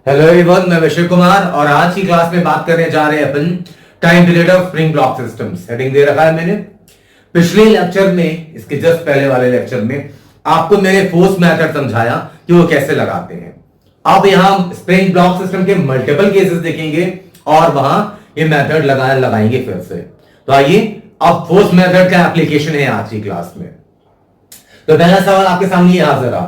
Hello everyone, मैं विशव कुमार और आज की क्लास में बात करने जा रहे हैं अपन time period of spring block systems. Heading दे रखा है मैंने। पिछले लेक्चर में, इसके जस्ट पहले वाले लेक्चर में आपको मैंने फोर्स मेथड समझाया कि वो कैसे लगाते हैं। अब यहां स्प्रिंग ब्लॉक सिस्टम के मल्टीपल केसेस देखेंगे और वहां ये मेथड लगाएंगे फिर से। तो आइए, अब फोर्स मेथड का एप्लीकेशन है आज की क्लास में। तो पहला सवाल आपके सामने हाजिर रहा।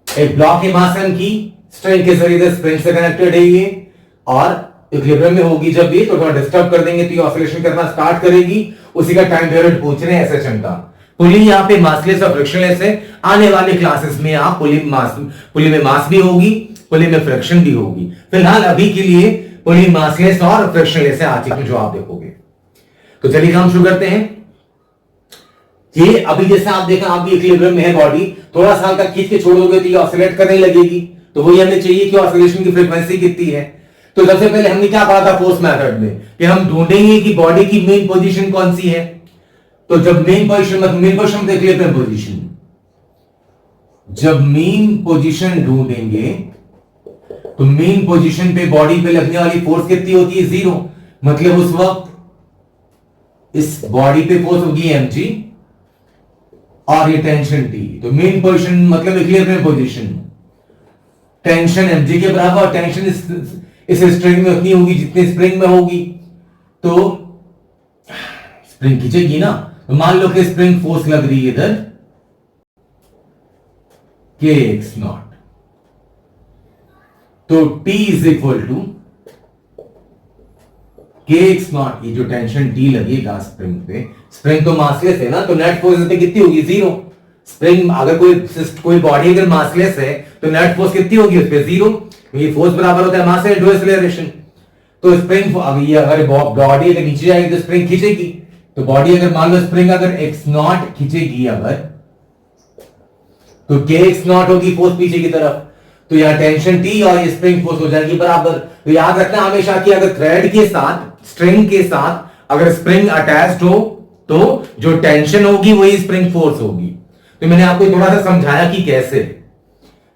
एक ब्लॉक है मास m की, स्ट्रिंग के जरिए स्प्रिंग से कनेक्टेड है ये, और इक्विलिब्रियम में होगी जब ये, तो थोड़ा डिस्टर्ब कर देंगे तो ये ऑसिलेशन करना स्टार्ट करेगी। उसी का टाइम पीरियड पूछ रहे हैं एसएचएम का। पुली यहाँ पे मासलेस और फ्रिक्शनलेस है। आने वाले क्लासेस में आप पुली में मास भी होगी, पुली में फ्रिक्शन भी होगी। फिलहाल अभी के लिए पुली मासलेस और फ्रिक्शनलेस है, आज जो आप देखोगे। तो चलिए काम शुरू करते हैं। ये अभी जैसे आप देखा, आप भी इक्विलिब्रियम में है बॉडी, थोड़ा सा हल्का खींच के छोड़ोगे तो ये ऑसिलेट करने लगेगी। तो वही हमें चाहिए कि ऑसिलेशन की फ्रीक्वेंसी कितनी है। तो सबसे पहले हमने क्या पढ़ा था फोर्स मेथड में कि हम ढूंढेंगे कि बॉडी की मेन पोजीशन कौन सी है। तो जब मेन पोजीशन मतलब इक्विलिब्रियम पोजीशन, जब मेन पोजीशन ढूंढेंगे तो मेन पोजीशन पे बॉडी पे लगने वाली फोर्स कितनी होती है? 0। मतलब उस वक्त इस बॉडी पे फोर्स होगी mg और ये टेंशन T। तो मेन पोजीशन मतलब इक्विलिब्रियम पोजीशन, टेंशन mg के बराबर और टेंशन इस स्ट्रिंग में उतनी होगी जितनी स्प्रिंग में होगी। तो स्प्रिंग खींचेगी ना, तो मान लो कि स्प्रिंग फोर्स लग रही है इधर kx0, तो T is equal to kx0। ये जो टेंशन T लगेगा स्प्रिंग पे, स्प्रिंग तो मासलेस है ना, तो नेट फोर्स पे कितनी होगी? 0। स्प्रिंग अगर कोई बॉडी अगर मासलेस है तो नेट फोर्स कितनी होगी उस पे? 0। ये फोर्स बराबर होता है मास से इनटू एक्सेलरेशन। तो स्प्रिंग अब ये अगर बॉडी अगर नीचे जाएगी तो स्प्रिंग खींचेगी। तो बॉडी अगर मान लो स्प्रिंग अगर x0 खींचेगी अगर, तो kx0 होगी फोर्स पीछे की तरफ। तो यहां टेंशन T और ये स्प्रिंग फोर्स हो जाएगी बराबर। तो याद रखना हमेशा कि अगर थ्रेड के साथ, स्ट्रिंग के साथ अगर स्प्रिंग अटैच्ड हो तो जो टेंशन होगी वही स्प्रिंग फोर्स होगी। तो मैंने आपको थोड़ा सा समझाया कि कैसे।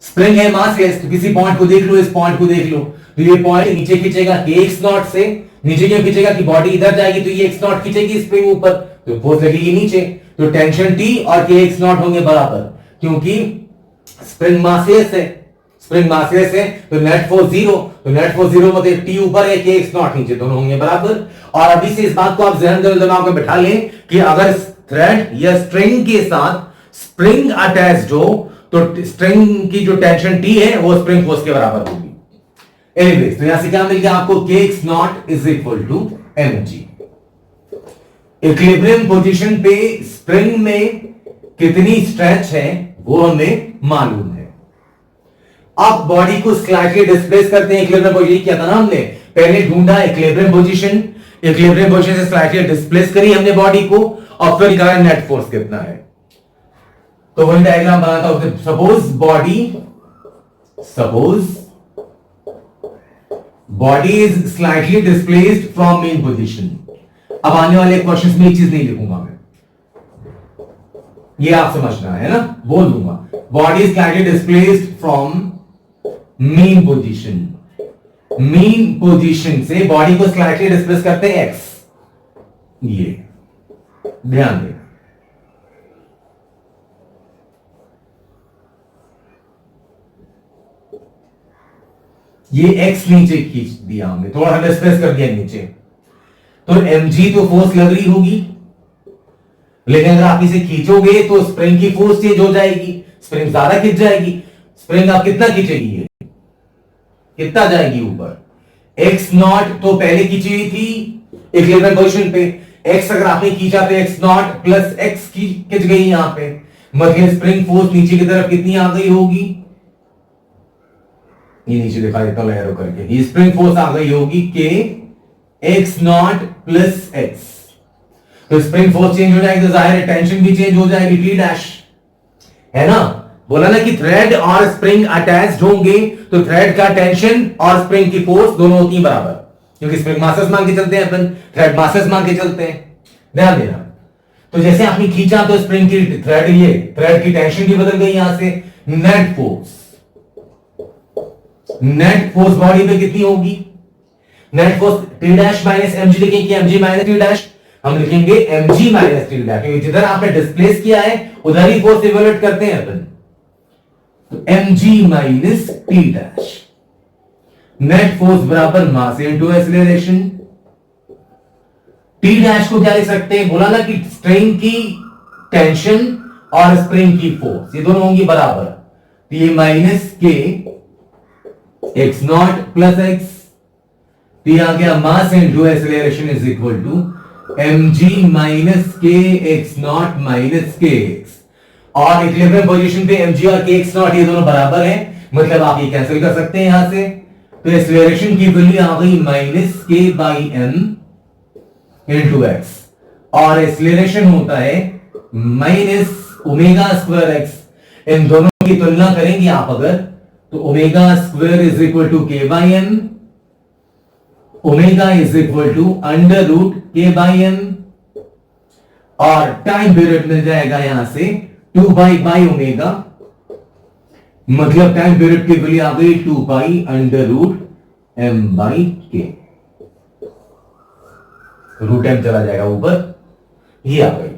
स्प्रिंग है मासलेस, तो किसी पॉइंट को देख लो, इस पॉइंट को देख लो, तो ये पॉइंट नीचे खींचेगा kx0 से। नीचे क्यों खींचेगा? कि बॉडी इधर जाएगी तो ये x0 खींचेगी स्प्रिंग ऊपर, तो फोर्स लगेगी नीचे। तो टेंशन T और kx0 होंगे बराबर, क्योंकि स्प्रिंग मासलेस है। स्प्रिंग मासलेस है तो नेट फोर्स 0। तो नेट फोर्स 0 मतलब T ऊपर है, kx0 नीचे, दोनों होंगे बराबर। और अभी से इस बात को आप जहन दिमाग में बैठा लें कि अगर थ्रेड या स्ट्रिंग के साथ स्प्रिंग अटैच्ड हो तो स्ट्रिंग की जो टेंशन T है वो स्प्रिंग फोर्स के बराबर होगी। एनीवेज, तो यहां से क्या मिल गया आपको? kx0 is equal to mg। Equilibrium position पे स्प्रिंग में कितनी स्ट्रेच है वो हमें मालूम है। अब बॉडी को स्लाइटली डिस्प्लेस करते हैं। इक्विलिब्रियम पोजीशन क्या था ना, हमने पहले ढूंढा इक्विलिब्रियम पोजीशन, इक्विलिब्रियम पोजीशन से स्लाइटली डिस्प्लेस करी हमने बॉडी को और फिर निकाला नेट फोर्स कितना है। तो वही डायग्राम बनाता हूं। Suppose body is slightly displaced from main position. अब आने वाले क्वेश्चंस में एक चीज नहीं लिखूंगा मैं, ये आप समझना है ना, बोल दूंगा। Body is slightly displaced from main position. Main position से बॉडी को स्लाइटली डिस्प्लेस करते हैं x। ये ध्यान दें, ये x नीचे खींच दिया हमने, थोड़ा सा डिस्प्लेस कर दिया नीचे। तो mg तो फोर्स लग रही होगी, लेकिन अगर आप इसे खींचोगे तो स्प्रिंग की फोर्स चेंज हो जाएगी, स्प्रिंग ज्यादा खींच जाएगी। स्प्रिंग आप कितना खींचेगी? ये कितना जाएगी ऊपर? x0 तो पहले खींची हुई थी इक्विलिब्रियम पोजीशन पे, x अगर आपने खींचा तो x0 प्लस x खींच गई यहां पे, मतलब स्प्रिंग फोर्स नीचे की तरफ कितनी आ गई होगी? ये नीचे दिखा देता हूं एरो करके। ये स्प्रिंग फोर्स आ गई होगी k x0 प्लस x। तो स्प्रिंग फोर्स चेंज हो जाएगी तो जाहिर है टेंशन भी चेंज हो जाएगी, T डैश, है ना। बोला ना कि थ्रेड और स्प्रिंग अटैच्ड होंगे तो थ्रेड का टेंशन और स्प्रिंग की फोर्स दोनों होती है बराबर, क्योंकि स्प्रिंग मासेस मान के चलते हैं अपन, थ्रेड मासेस मान के चलते हैं। ध्यान देना। तो जैसे आपने खींचा तो स्प्रिंग की थ्रेड की टेंशन भी बदल गई, यहां से net force net force body पे कितनी होगी? Net force T dash minus MG लिखेंगे, एमजी माइनस टी डैश, हम लिखेंगे एमजी माइनस टी डैश, क्योंकि जिधर आपने डिस्प्लेस किया है उधर ही फोर्स इवोल्यूट करते हैं अपन। तो m g minus T dash, net force बराबर mass into acceleration. T dash को क्या लिख सकते हैं? बोला ना कि स्ट्रेन की टेंशन और स्प्रिंग की फोर्स ये दोनों होंगी बराबर, तो ये minus k x naught plus x, तो आ गया mass into acceleration is equal to mg minus k x naught minus k x. और इक्विलिब्रियम पोजीशन पे एमजी और के एक्स नॉट ये दोनों बराबर हैं, मतलब आप ये कैंसिल कर सकते हैं यहां से। तो एक्सीलरेशन की वैल्यू आ गई minus k by m into x, और एक्सीलरेशन होता है माइनस ओमेगा स्क्वायर एक्स। इन दोनों की तुलना करेंगे आप अगर, तो omega square is equal to k by m, omega is equal to under root k by m, और टाइम पीरियड मिल जाएगा यहां से 2 बाई ओमेगा, मतलब टाइम पीरियड की वैल्यू आ गई 2 pi under root m by k, root m चला जाएगा ऊपर, ये आ गई।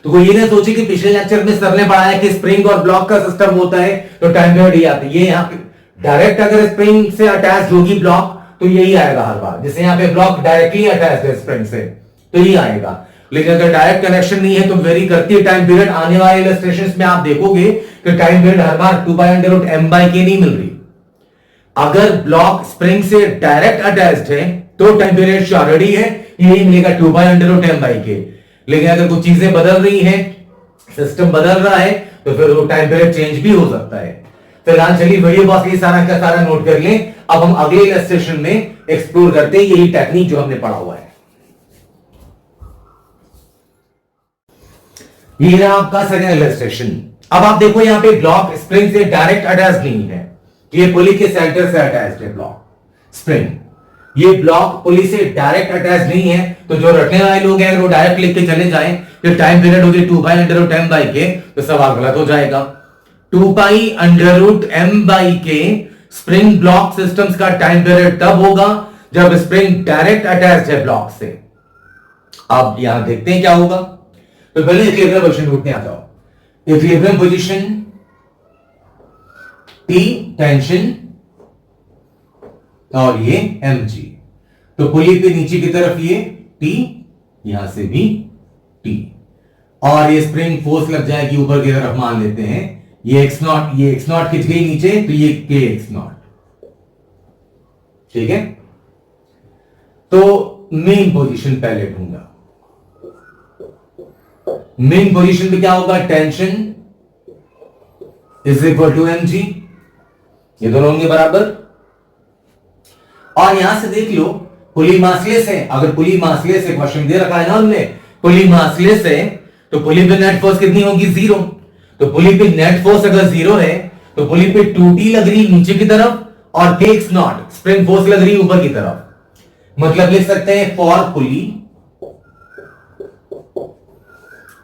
तो कोई ये ना सोचे कि पिछले लेक्चर में सर ने पढ़ाया कि स्प्रिंग और ब्लॉक का सिस्टम होता है तो टाइम पीरियड ये आता है, ये यहां पे डायरेक्ट अगर स्प्रिंग से अटैच होगी ब्लॉक तो यही आएगा हर बार, जैसे यहां पे ब्लॉक डायरेक्टली अटैच है स्प्रिंग से तो यही आएगा। लेकिन अगर डायरेक्ट कनेक्शन नहीं है तो वेरी करती है टाइम पीरियड। आने वाले इलस्ट्रेशंस में आप देखोगे कि टाइम पीरियड हर बार 2 by under root m by k नहीं मिल रही। अगर ब्लॉक स्प्रिंग से डायरेक्ट अटैच्ड है तो टाइम पीरियड ऑलरेडी है, यही मिलेगा 2 by under root m by k. लेकिन अगर कुछ चीजें बदल रही हैं, सिस्टम बदल रहा है, तो फिर वो टाइम पीरियड चेंज भी हो सकता है। फिलहाल चलिए वीडियो बॉक्स ये सारा का सारा नोट कर लें। अब हम अगले इलस्ट्रेशन में एक्सप्लोर करते हैं यही टेक्निक जो हमने पढ़ा हुआ है। ये रहा आपका सेकंड इलस्ट्रेशन। अब आप देखो यहां पे ब्लॉक स्प्रिंग से डायरेक्ट अटैच नहीं है, ये पुली के सेंटर से अटैच्ड है ब्लॉक स्प्रिंग। ये ब्लॉक पुली से डायरेक्ट अटैच नहीं है, तो जो रटने वाले लोग हैं वो डायरेक्ट लिख के चले जाएं कि टाइम पीरियड होगी 2 pi under root m by k, तो सवाल गलत हो जाएगा। 2 pi under root m by k spring block systems का टाइम पीरियड तब होगा जब स्प्रिंग डायरेक्ट अटैच है ब्लॉक से। अब यहां देखते हैं क्या होगा। तो पहले इक्विलिब्रियम पोजीशन ढूंढने आ जाओ। इक्विलिब्रियम पोजीशन T टेंशन और ये mg, तो पुली पे नीचे की तरफ ये T, यहां से भी T, और ये स्प्रिंग फोर्स लग जाएगी ऊपर की तरफ, मान लेते हैं ये x नॉट, ये x नॉट खिंच गई नीचे तो ये k x नॉट, ठीक है। तो मेन पोजीशन पहले ढूंढा। मेन पोजीशन पे क्या होगा? Tension is equal to mg, ये दोनों होंगे बराबर। और यहां से देख लो पुली मासलेस है, अगर पुली मासलेस है, क्वेश्चन दे रखा है ना हमने, पुली मासलेस है तो पुली पे नेट फोर्स कितनी होगी? 0। तो पुली पे नेट फोर्स अगर 0 है तो पुली पे 2t लग रही नीचे की तरफ और kx नॉट स्प्रिंग फोर्स लग रही ऊपर की तरफ। मतलब लिख सकते हैं फॉर पुली,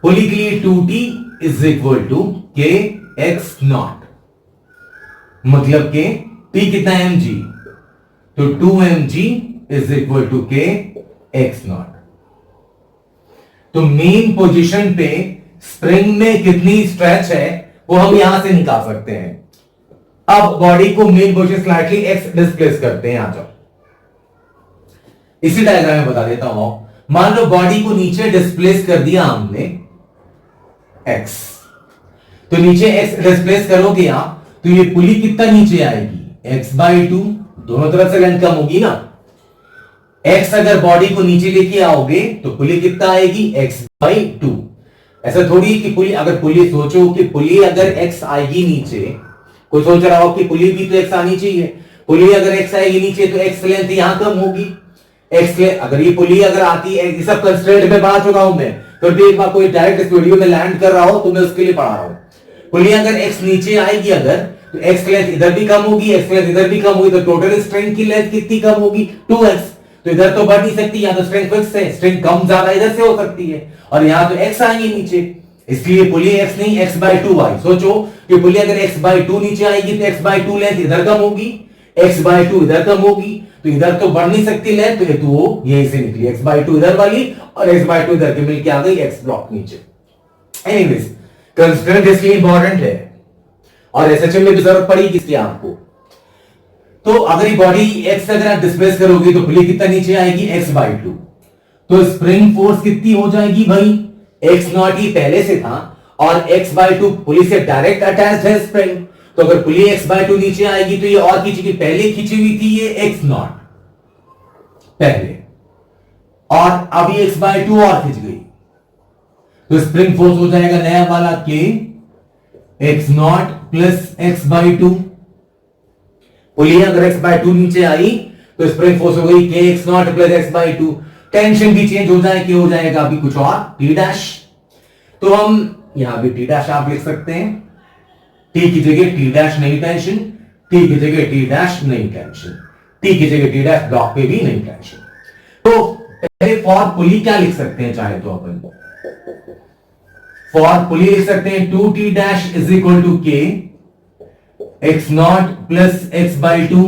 पुली के लिए 2t is equal to kx naught, मतलब के t कितना है? mg, तो 2mg is equal to k x naught. तो मेन पोजीशन पे स्प्रिंग में कितनी स्ट्रेच है वो हम यहां से निकाल सकते हैं। अब बॉडी को main position slightly x displace करते हैं, आ जाओ इसी डायग्राम में बता देता हूं। मान लो बॉडी को नीचे डिस्प्लेस कर दिया हमने एक्स, तो नीचे एक्स डिस्प्लेस करोगे आप तो ये पुली कितना नीचे आएगी? x/2, दोनों तरफ से लेंथ कम होगी ना। x अगर बॉडी को नीचे लेके आओगे तो पुली कितना आएगी? x/2। ऐसा थोड़ी कि पुली, अगर पुली सोचो कि पुली अगर x आएगी नीचे, कोई सोच रहा हो कि पुली भी तो x आनी चाहिए, पुली अगर x आएगी नीचे तो x लेंथ यहां कम होगी। अगर ये पुली अगर आती है, ये सब कंस्ट्रेंट में पढ़ा चुका हूं मैं, तो भी एक बार कोई डायरेक्ट इस वीडियो में लैंड कर रहा हो तो मैं उसके लिए पढ़ा रहा हूं। पुली अगर x नीचे आएगी अगर, तो x लेंथ इधर भी कम होगी, x लेंथ इधर भी कम होगी, तो टोटल स्ट्रिंग की लेंथ कितनी कम होगी? 2x। तो इधर तो बढ़ नहीं सकती, या तो स्ट्रिंग फिक्स है, स्ट्रिंग कम ज्यादा इधर से हो सकती है, और यहां तो x आएंगे नीचे, इसलिए पुली x नहीं x/2 आई। सोचो कि पुली अगर x/2 नीचे आएगी तो x/2 लेंथ इधर कम होगी, x/2 इधर कम होगी, तो इधर तो बढ़ नहीं सकती लेंथ, तो वो यहीं से निकली x/2 इधर वाली और x/2 इधर के मिलके आ गई x ब्लॉक नीचे। एनीवेज, कंस्ट्रेंट इसलिए इंपॉर्टेंट है और एसएचएम में भी जरूरत पड़ेगी इसकी आपको। तो अगर ये बॉडी x अगर आप डिस्प्लेस करोगे तो पुली कितना नीचे आएगी x/2, तो स्प्रिंग फोर्स कितनी हो जाएगी भाई, x0 ही पहले से था और x/2 पुली से डायरेक्ट अटैच्ड है स्प्रिंग, तो अगर पुली x/2 नीचे आएगी तो ये और खींचेगी, पहले खींची हुई थी ये x0 पहले और अब ये x/2 और खींच गई, तो स्प्रिंग फोर्स हो जाएगा नया वाला k x0 प्लस x/2। पुली अगर x/2 नीचे आई तो स्प्रिंग फोर्स हो गई k x0 plus x/2। Tension भी चेंज हो जाए, क्या हो जाएगा अभी कुछ और t डैश, तो हम यहां भी t डैश आप लिख सकते हैं, t की जगह t डैश नहीं टेंशन, t की जगह t डैश नहीं टेंशन, t की जगह t डैश ब्लॉक पे भी नहीं टेंशन। तो पहले फॉर पुली क्या लिख सकते हैं, चाहे तो अपन फॉर पुली लिख सकते हैं 2t dash is equal to k x0 plus x/2,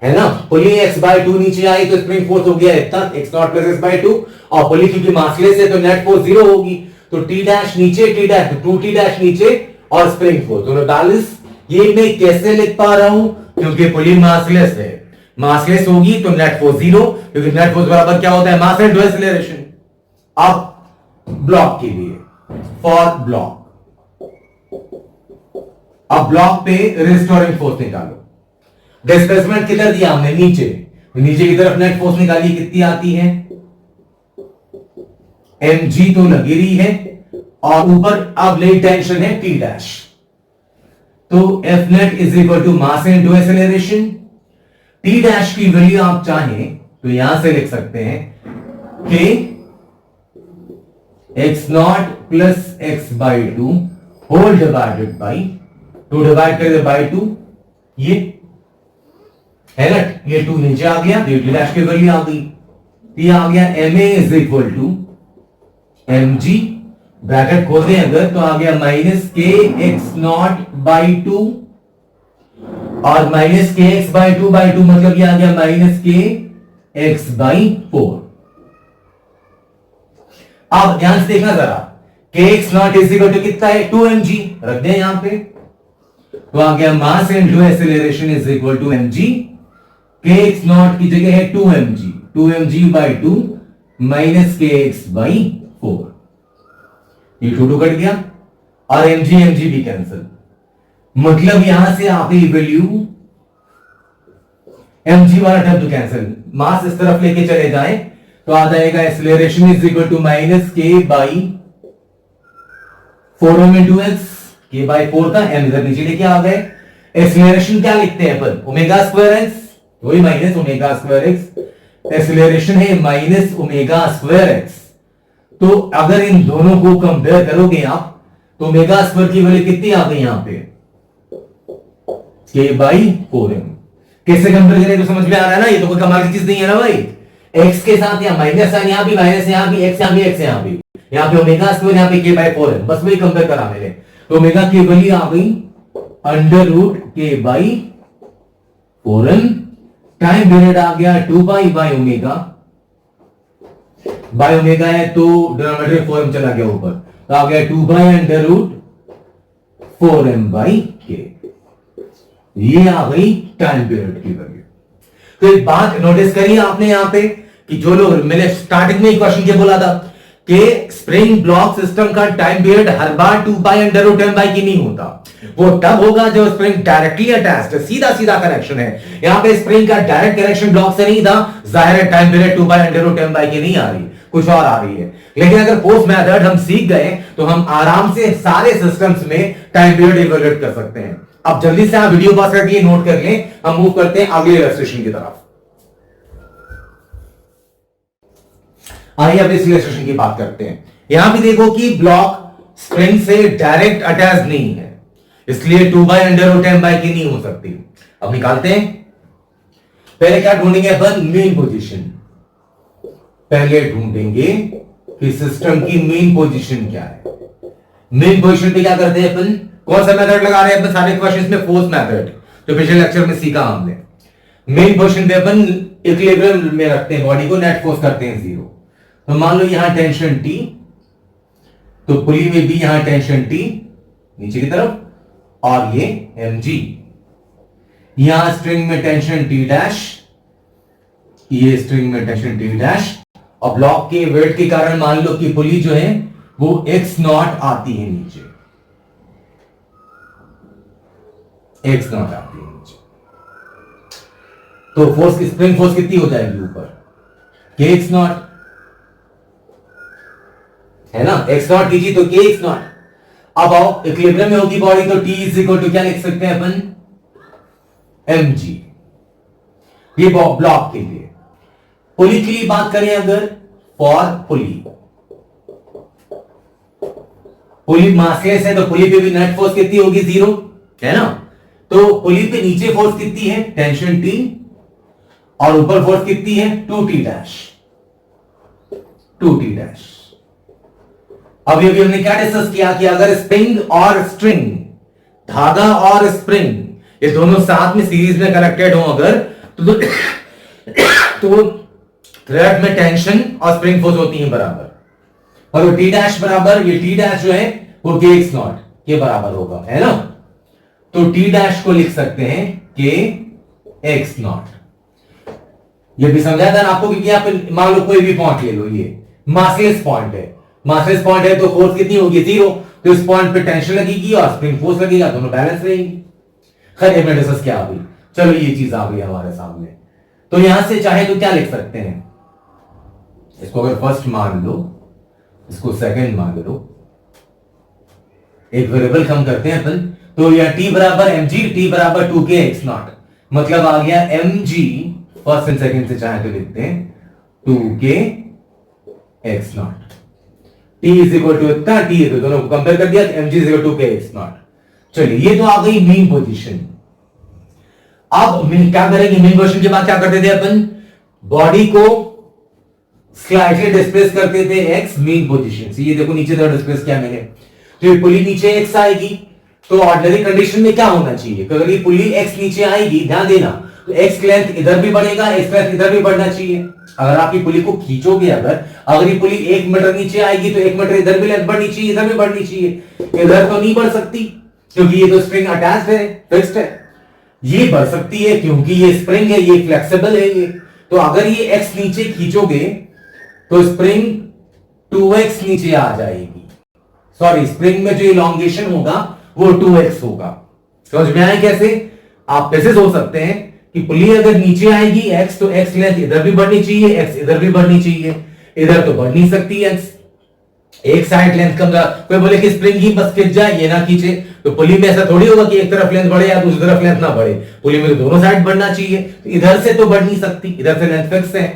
है ना। पुली x/2 नीचे आई तो स्प्रिंग फोर्स हो गया इतना x0 प्लस x/2, और पुली क्योंकि मासलेस है तो नेट फोर्स 0 होगी, तो t डैश नीचे t डैश, तो 2t डैश नीचे और स्प्रिंग फोर्स दोनों बैलेंस। ये मैं कैसे लिख पा रहा हूं, क्योंकि पुली मासलेस है, मासलेस होगी तो नेट फोर्स 0, क्योंकि नेट फोर्स बराबर क्या होता है, मास इनटू एक्सीलरेशन। अब ब्लॉक के लिए फॉर ब्लॉक, अब ब्लॉक पे रेस्टोरिंग फोर्स निकालो। डिस्प्लेसमेंट किधर दिया हमने, नीचे, तो नीचे की तरफ नेट फोर्स निकाली, कितनी आती है mg तो लगी रही है, और ऊपर अब नई टेंशन है t डैश, तो F net is equal to mass into acceleration. t dash की वैल्यू आप चाहें तो यहां से लिख सकते हैं k x0 plus x/2 whole divided by 2 divide कर बाई 2, ये है ना, ये 2 नीचे आ गया, t डैश की वैल्यू आ गई, ये आ गया ma is equal to mg, bracket खोल दें अगर तो आ गया माइनस k x0/2 और माइनस k x/2/2 मतलब ये आ गया माइनस k x/4। अब ध्यान से देखना जरा, k x0 is equal to कितना है, 2mg, रख दें यहां पे, तो आ गया mass into acceleration is equal to mg, k x0 की जगह है 2mg, 2mg/2 minus k x/4, ये 2 कट गया और mg भी कैंसिल, मतलब यहां से आप ये वैल्यू mg वाला टर्म तो कैंसिल, मास इस तरफ लेके चले जाएं तो आ जाएगा acceleration is equal to minus k/4m into x, k/4 का m इधर नीचे लेके आ गए। एक्सीलरेशन क्या लिखते हैं अपन, ओमेगा स्क्वायर x, वही minus omega square x, acceleration है माइनस ओमेगा स्क्वायर x। तो अगर इन दोनों को कंपेयर करोगे आप तो ओमेगा स्क्वायर की वैल्यू कितनी आ गई यहां पे, k/4m। कैसे कंपेयर करें तो समझ में आ रहा है ना, ये तो कोई कमाल की चीज नहीं है ना भाई, x के साथ या माइनस साइन, यहां भी माइनस, यहां भी x, यहां भी x, यहां भी, यहां पे ओमेगा स्क्वायर, यहां पे k/4m, बस वही कंपेयर करा मैंने, तो ओमेगा की वैल्यू आ गई √k/4m, टाइम पीरियड आ गया 2π/ओमेगा, बाय ओमेगा है तो डिनोमिनेटर 4m चला गया ऊपर, तो आ गया 2π√4m/k, ये आ गई टाइम पीरियड की वैल्यू। तो एक बात नोटिस करिए आपने यहां पे कि जो लोग, मैंने स्टार्टिंग में एक क्वेश्चन क्या बोला था कि स्प्रिंग ब्लॉक सिस्टम का टाइम पीरियड हर बार 2π√m/k नहीं होता, वो तब होगा जब स्प्रिंग डायरेक्टली अटैच्ड है, सीधा सीधा कनेक्शन है। यहां पे स्प्रिंग का डायरेक्ट कनेक्शन ब्लॉक से नहीं था, जाहिर है टाइम पीरियड 2π√m/k नहीं आ रही, कुछ और आ रही है। लेकिन अगर पोस्ट मेथड हम सीख गए तो हम आराम से सारे सिस्टम्स में टाइम पीरियड इवैल्यूएट कर सकते हैं। अब जल्दी से आप वीडियो पास करके नोट कर लें, हम मूव करते हैं अगले इलस्ट्रेशन की तरफ। आइए अब इस इलस्ट्रेशन की बात करते हैं। यहां भी देखो कि ब्लॉक स्प्रिंग से डायरेक्ट अटैच नहीं है, इसलिए 2π√m/k नहीं हो सकती। अब निकालते हैं, पहले क्या ढूंढेंगे अपन, मेन पोजीशन। पहले ढूंढेंगे कि सिस्टम की मेन पोजीशन क्या है। मेन पोजीशन पे क्या करते हैं अपन, कौन सा मेथड लगा रहे हैं अपन सारे क्वेश्चंस में, फोर्स मेथड। जो पिछले लेक्चर में सीखा हमने। मेन पोजीशन पे अपन इक्विलिब्रियम में रखते हैं बॉडी को, नेट फोर्स करते हैं 0। तो मान लो यहां टेंशन T, तो पुली में भी यहां टेंशन T नीचे की तरफ, और ये mg, यहां स्ट्रिंग में टेंशन T डैश, ये स्ट्रिंग में टेंशन T डैश, और ब्लॉक के वेट के कारण मान लो कि पुली जो है वो x नॉट आती है नीचे, x नॉट आती है नीचे। तो फोर्स, स्प्रिंग फोर्स कितनी हो जाएगी ऊपर, kx नॉट है ना, x नॉट कीजिए तो kx नॉट। अब आओ इक्विलिब्रियम में होगी बॉडी, तो T इज इक्वल टू क्या लिख सकते हैं अपन, mg, ये ब्लॉक के लिए। पुली के लिए बात करें अगर, फॉर पुली, पुली मासलेस है तो पुली पे भी नेट फोर्स कितनी होगी, 0 है ना। तो पुली पे नीचे फोर्स कितनी है, टेंशन T, और ऊपर फोर्स कितनी है, 2T डैश, 2T डैश। अभी हमने क्या डिस्कस किया कि अगर स्प्रिंग और स्ट्रिंग, धागा और स्प्रिंग, ये दोनों साथ में सीरीज में कनेक्टेड हो अगर, तो थ्रेड में टेंशन और स्प्रिंग फोर्स होती है बराबर, और टी डैश बराबर, ये टी डैश जो है वो के एक्स नॉट के बराबर होगा, है ना। तो टी डैश को लिख सकते हैं के एक्स नॉट। ये भी समझा था ना आपको, क्योंकि आप मान लो कोई भी पॉइंट ले लो, ये मासलेस पॉइंट है, मासलेस पॉइंट है तो फोर्स कितनी होगी, 0। तो इस पॉइंट पे टेंशन लगेगी और स्प्रिंग फोर्स लगेगा, दोनों बैलेंस रहेंगी। खैर ये डिस्कस क्या आ गई, चलो ये चीज आ गई हमारे सामने। तो यहां से चाहे तो क्या लिख सकते हैं, इसको अगर फर्स्ट मान लो, इसको सेकंड मान लो, एक वेरिएबल कम करते हैं अपन, तो यह t बराबर mg, t बराबर 2k x नॉट, मतलब आ गया mg, फर्स्ट एंड सेकंड से चाहे तो लिखते हैं 2k x naught, t is equal to इतना, t है तो दोनों को कंपेयर कर दिया, mg is equal to 2k x naught. चलिए ये तो आ गई मेन पोजीशन। अब क्या करेंगे, मेन पोजीशन के बाद क्या करते थे अपन, बॉडी को स्लाइटली डिस्प्लेस करते थे x मेन पोजीशन से। ये देखो नीचे तरफ डिस्प्लेस किया मैंने, तो ये पुली नीचे x आएगी, तो ऑर्डिनरी कंडीशन में क्या होना चाहिए, अगर ये पुली x नीचे आएगी, ध्यान देना, तो x लेंथ इधर भी बढ़ेगा, x लेंथ इधर भी बढ़ना चाहिए। अगर आप ये पुली को खींचोगे, अगर ये पुली 1 मीटर नीचे आएगी तो 1 मीटर इधर भी लेंथ बढ़नी चाहिए, इधर भी बढ़नी चाहिए, इधर तो नहीं बढ़ सकती क्योंकि ये तो स्प्रिंग अटैच्ड है, फिक्स्ड है। ये बढ़ सकती है क्योंकि ये स्प्रिंग है, ये फ्लेक्सिबल है ये। तो अगर ये x नीचे खींचोगे तो स्प्रिंग 2x नीचे आ जाएगी, सॉरी स्प्रिंग में जो इलॉन्गेशन होगा वो 2x होगा। समझ में आया कैसे, आप कैसे सोच सकते हैं कि पुली अगर नीचे आएगी x, तो x लेंथ इधर भी बढ़नी चाहिए, x इधर भी बढ़नी चाहिए, इधर तो बढ़ नहीं सकती x, एक साइड लेंथ कम। कोई बोले कि स्प्रिंग ही बस खिंच जाए, ये ना खींचे, तो पुली में ऐसा थोड़ी होगा कि एक तरफ लेंथ बढ़े या दूसरी तरफ लेंथ ना बढ़े, पुली में तो दोनों साइड बढ़ना चाहिए। तो इधर से तो बढ़ नहीं सकती, इधर से लेंथ फिक्स है,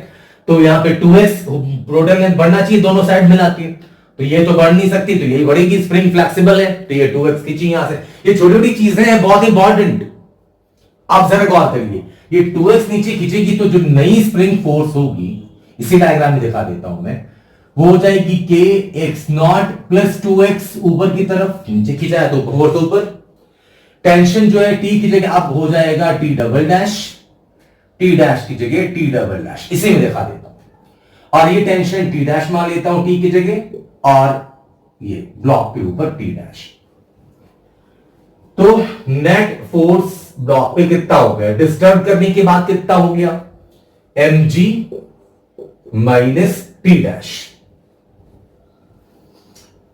तो यहाँ पे 2x टोटल लेंथ बढ़ना चाहिए दोनों साइड मिला के, तो ये तो बढ़ नहीं सकती, तो यही बढ़ेगी, स्प्रिंग फ्लेक्सिबल है, तो ये 2x खींची यहां से। ये छोटी छोटी चीजें हैं, बहुत इंपॉर्टेंट, आप जरा गौर करिए। ये 2x नीचे खींचेगी तो जो नई स्प्रिंग फोर्स होगी, इसी डायग्राम में दिखा देता हूं मैं, वो हो जाएगी के एक्स नॉट प्लस 2x ऊपर की तरफ, नीचे खींचा है तो फोर्स ऊपर, टेंशन जो है टी की जगह अब हो जाएगा T double dash, T dash की जगह टी डबल डैश, इसी में दिखा देता हूं। और ये टेंशन टी डैश मान लेता हूं टी की जगह, और ये ब्लॉक के ऊपर टी डैश। तो नेट फोर्स ब्लॉक पे कितना हो गया, डिस्टर्ब करने के बाद कितना हो गया, mg माइनस टी डैश,